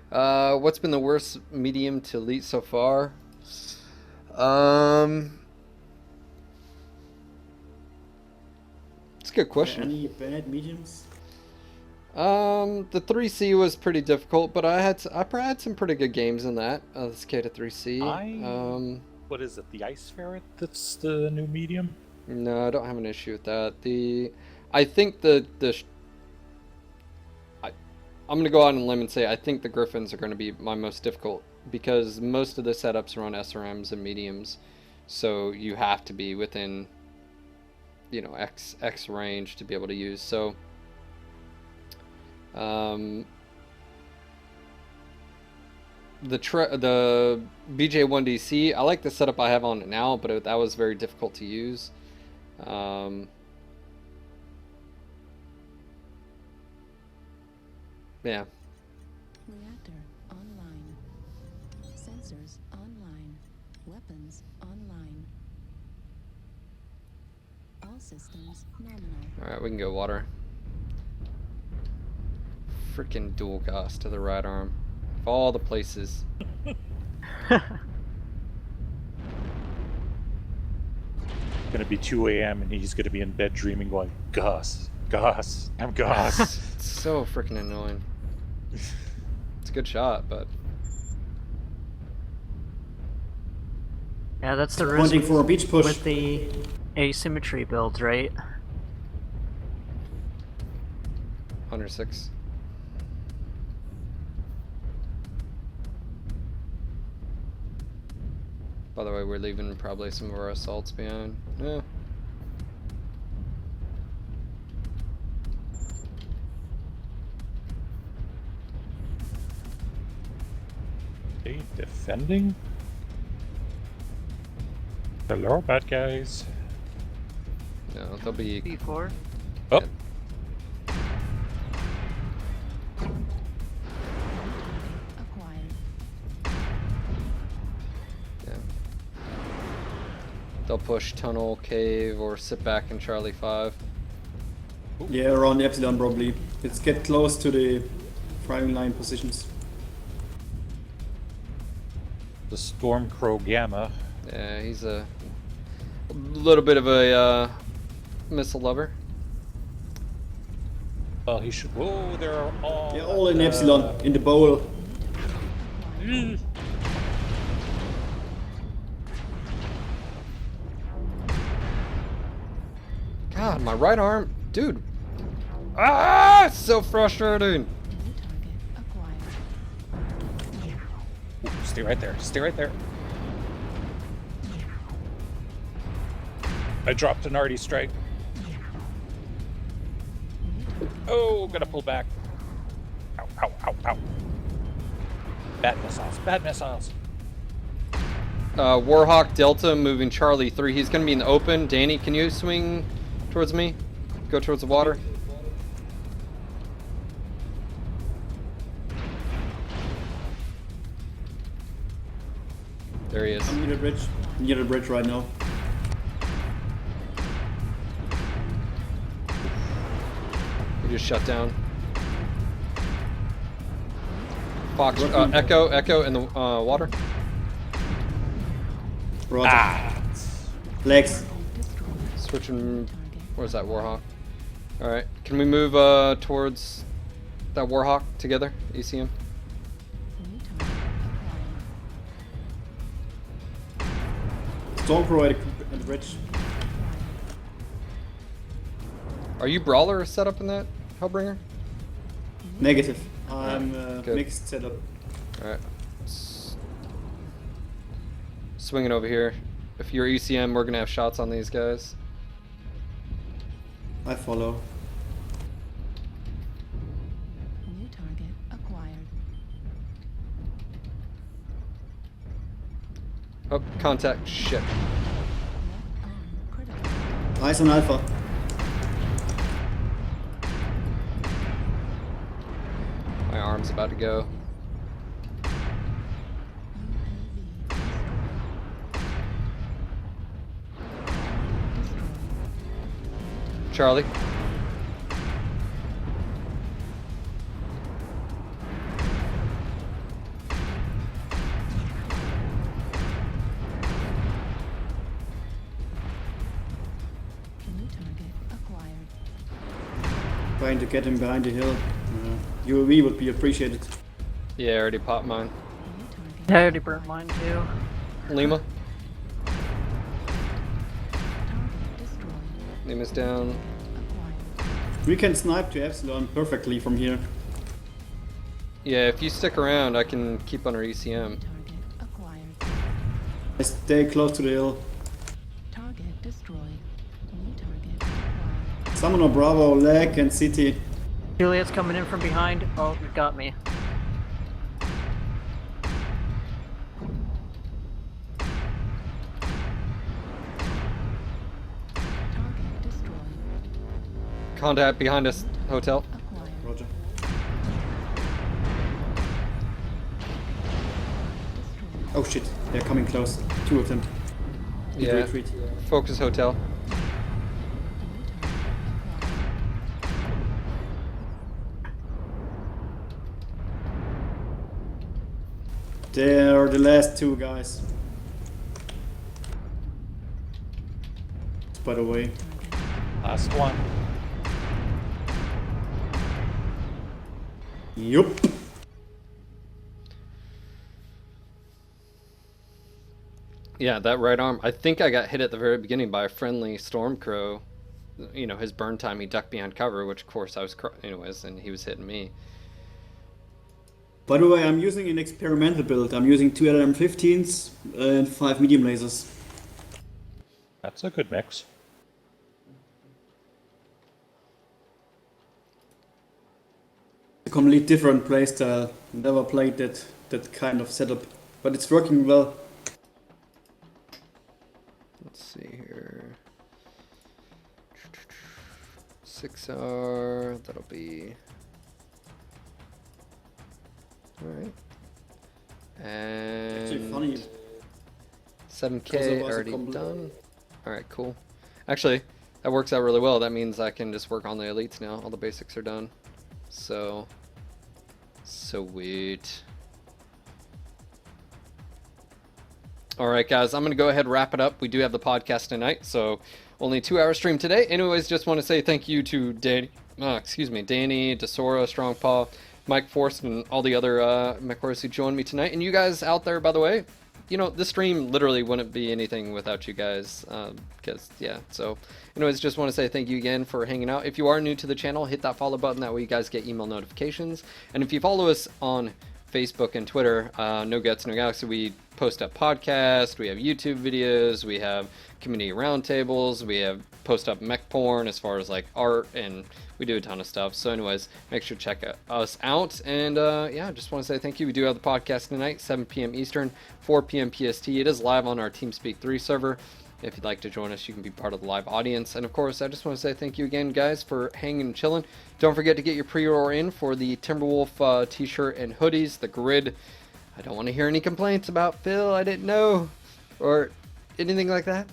What's been the worst medium to elite so far? It's a good question. Any bad mediums? The 3C was pretty difficult, but I had some pretty good games in that. The Cicada 3C. What is it? The Ice Ferret that's the new medium? No, I don't have an issue with that. I think I'm gonna go out on a limb and say I think the Griffins are gonna be my most difficult because most of the setups are on SRMs and mediums, so you have to be within, you know, X range to be able to use. So, the BJ1DC, I like the setup I have on it now, but that was very difficult to use. Yeah. Reactor online. Sensors online. Weapons online. All systems nominal. Alright, we can go water. Freaking dual gas to the right arm. Of all the places. Gonna be 2 a.m. and he's gonna be in bed dreaming, going, Gus, I'm Gus. It's so freaking annoying. It's a good shot, but Yeah, that's the risk Pointing for a beach push. with the asymmetry builds, right? 106. By the way, we're leaving probably some of our assaults behind. Yeah. They defending? Hello, bad guys. No, they'll be. B4. Oh, Acquired. Yeah. They'll push tunnel, cave, or sit back in Charlie 5. Yeah, around the Epsilon probably. Let's get close to the firing line positions. the Stormcrow Gamma. Yeah, he's a little bit of a missile lover. Well, he should. Whoa, they're all. They're all in Epsilon, in the bowl. God, my right arm, dude. Ah, it's so frustrating. New target acquired. Stay right there. Stay right there. I dropped an arty strike. Oh, gotta pull back. Ow, ow, ow, ow. Bad missiles. Bad missiles. Warhawk Delta moving Charlie 3. He's gonna be in the open. Danny, can you swing towards me? Go towards the water. There he is. I'm near the bridge. Near the bridge right now. We just shut down. Fox, Echo in the water. Roger. Legs. Switching. Where's that Warhawk? All right. Can we move towards that Warhawk together? ECM. New target acquired. Stormcrow at the bridge. Are you Brawler set up in that Hellbringer? Negative. I'm Good. mixed setup. All right. Swinging over here. If you're ECM, we're gonna have shots on these guys. I follow. New target acquired. Oh, contact. Shit. Left arm critical. Eyes on Alpha. My arm's about to go. Charlie. New target acquired. trying to get him behind the hill. UAV would be appreciated. Yeah, I already popped mine. New target. I already burnt mine too. Lima. Target destroyed. Lima's down. Acquired. We can snipe to Epsilon perfectly from here. Yeah, if you stick around, I can keep on our ECM. Target acquired. I stay close to the hill. Target destroyed. New target acquired. Someone on Bravo, leg and CT. Juliet's coming in from behind. Oh, you got me. Target destroyed. Contact behind us, hotel. Acquired. Roger. Destroyed. Oh shit, they're coming close. 2 of them. Need to Yeah. retreat. Focus hotel. New target acquired. They're the last 2 guys. By the way. Last one. Yup. Yeah, that right arm. I think I got hit at the very beginning by a friendly Stormcrow. You know, his burn time, he ducked behind cover, which of course I was, anyways, and he was hitting me. By the way, I'm using an experimental build. I'm using 2 LM15s and 5 medium lasers. That's a good mix. A completely different playstyle. Never played that kind of setup, but it's working well. Let's see here. 6R, that'll be... Alright. Actually And funny. 7K Because it was a already compl- done. Alright, cool. Actually, that works out really well. That means I can just work on the elites now. All the basics are done. So, sweet. Alright guys, I'm going to go ahead and wrap it up. We do have the podcast tonight, so only 2-hour stream today. Anyways, just want to say thank you to Danny, Danny, Desora, Strongpaw, Mike Force, and all the other mech warriors who joined me tonight. And you guys out there, by the way, you know, this stream literally wouldn't be anything without you guys, because, yeah, so, anyways, just want to say thank you again for hanging out. If you are new to the channel, hit that follow button, that way you guys get email notifications. And if you follow us on Facebook and Twitter, NoGutsNoGalaxy, we post up podcasts, we have YouTube videos, we have community roundtables, we have post up mech porn as far as like art, and we do a ton of stuff. So anyways, make sure to check us out. And yeah, just want to say thank you. We do have the podcast tonight, 7 p.m. Eastern, 4 p.m. PST. It is live on our TeamSpeak 3 server. If you'd like to join us, you can be part of the live audience. And of course, I just want to say thank you again, guys, for hanging and chilling. Don't forget to get your pre-order in for the Timberwolf t-shirt and hoodies, the grid. I don't want to hear any complaints about Phil, I didn't know, or anything like that.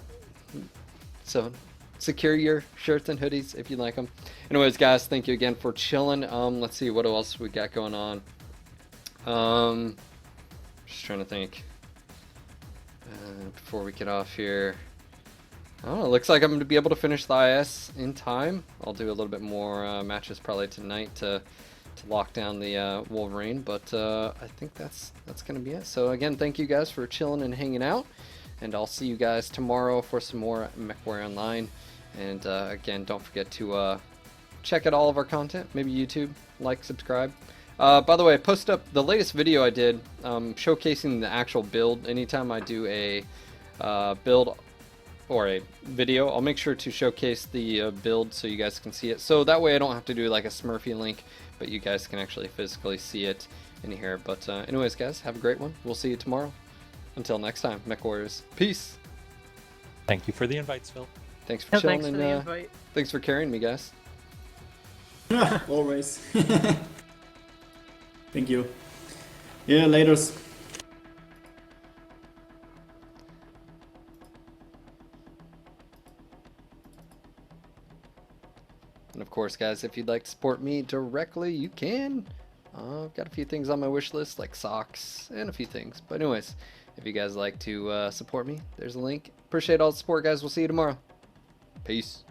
So secure your shirts and hoodies if you like them. Anyways, guys, thank you again for chilling. Let's see what else we got going on. Just trying to think before we get off here. I don't know, looks like I'm going to be able to finish the IS in time. I'll do a little bit more matches probably tonight to lock down the Wolverine, but I think that's going to be it. So again, thank you guys for chilling and hanging out, and I'll see you guys tomorrow for some more MechWarrior Online. And again, don't forget to check out all of our content, maybe YouTube, like, subscribe. By the way, I posted up the latest video I did showcasing the actual build. Anytime I do a build or a video, I'll make sure to showcase the build so you guys can see it. So that way I don't have to do like a Smurfy link, but you guys can actually physically see it in here. But anyways, guys, have a great one. We'll see you tomorrow. Until next time, Mech Warriors. Peace. Thank you for the invites, Phil. Thanks for chilling, Thanks for and the invite. thanks for carrying me, guys. Always. Thank you. Yeah, laters. And of course, guys, if you'd like to support me directly, you can. I've got a few things on my wish list, like socks and a few things. But anyways, if you guys like to support me, there's a link. Appreciate all the support, guys. We'll see you tomorrow. Peace.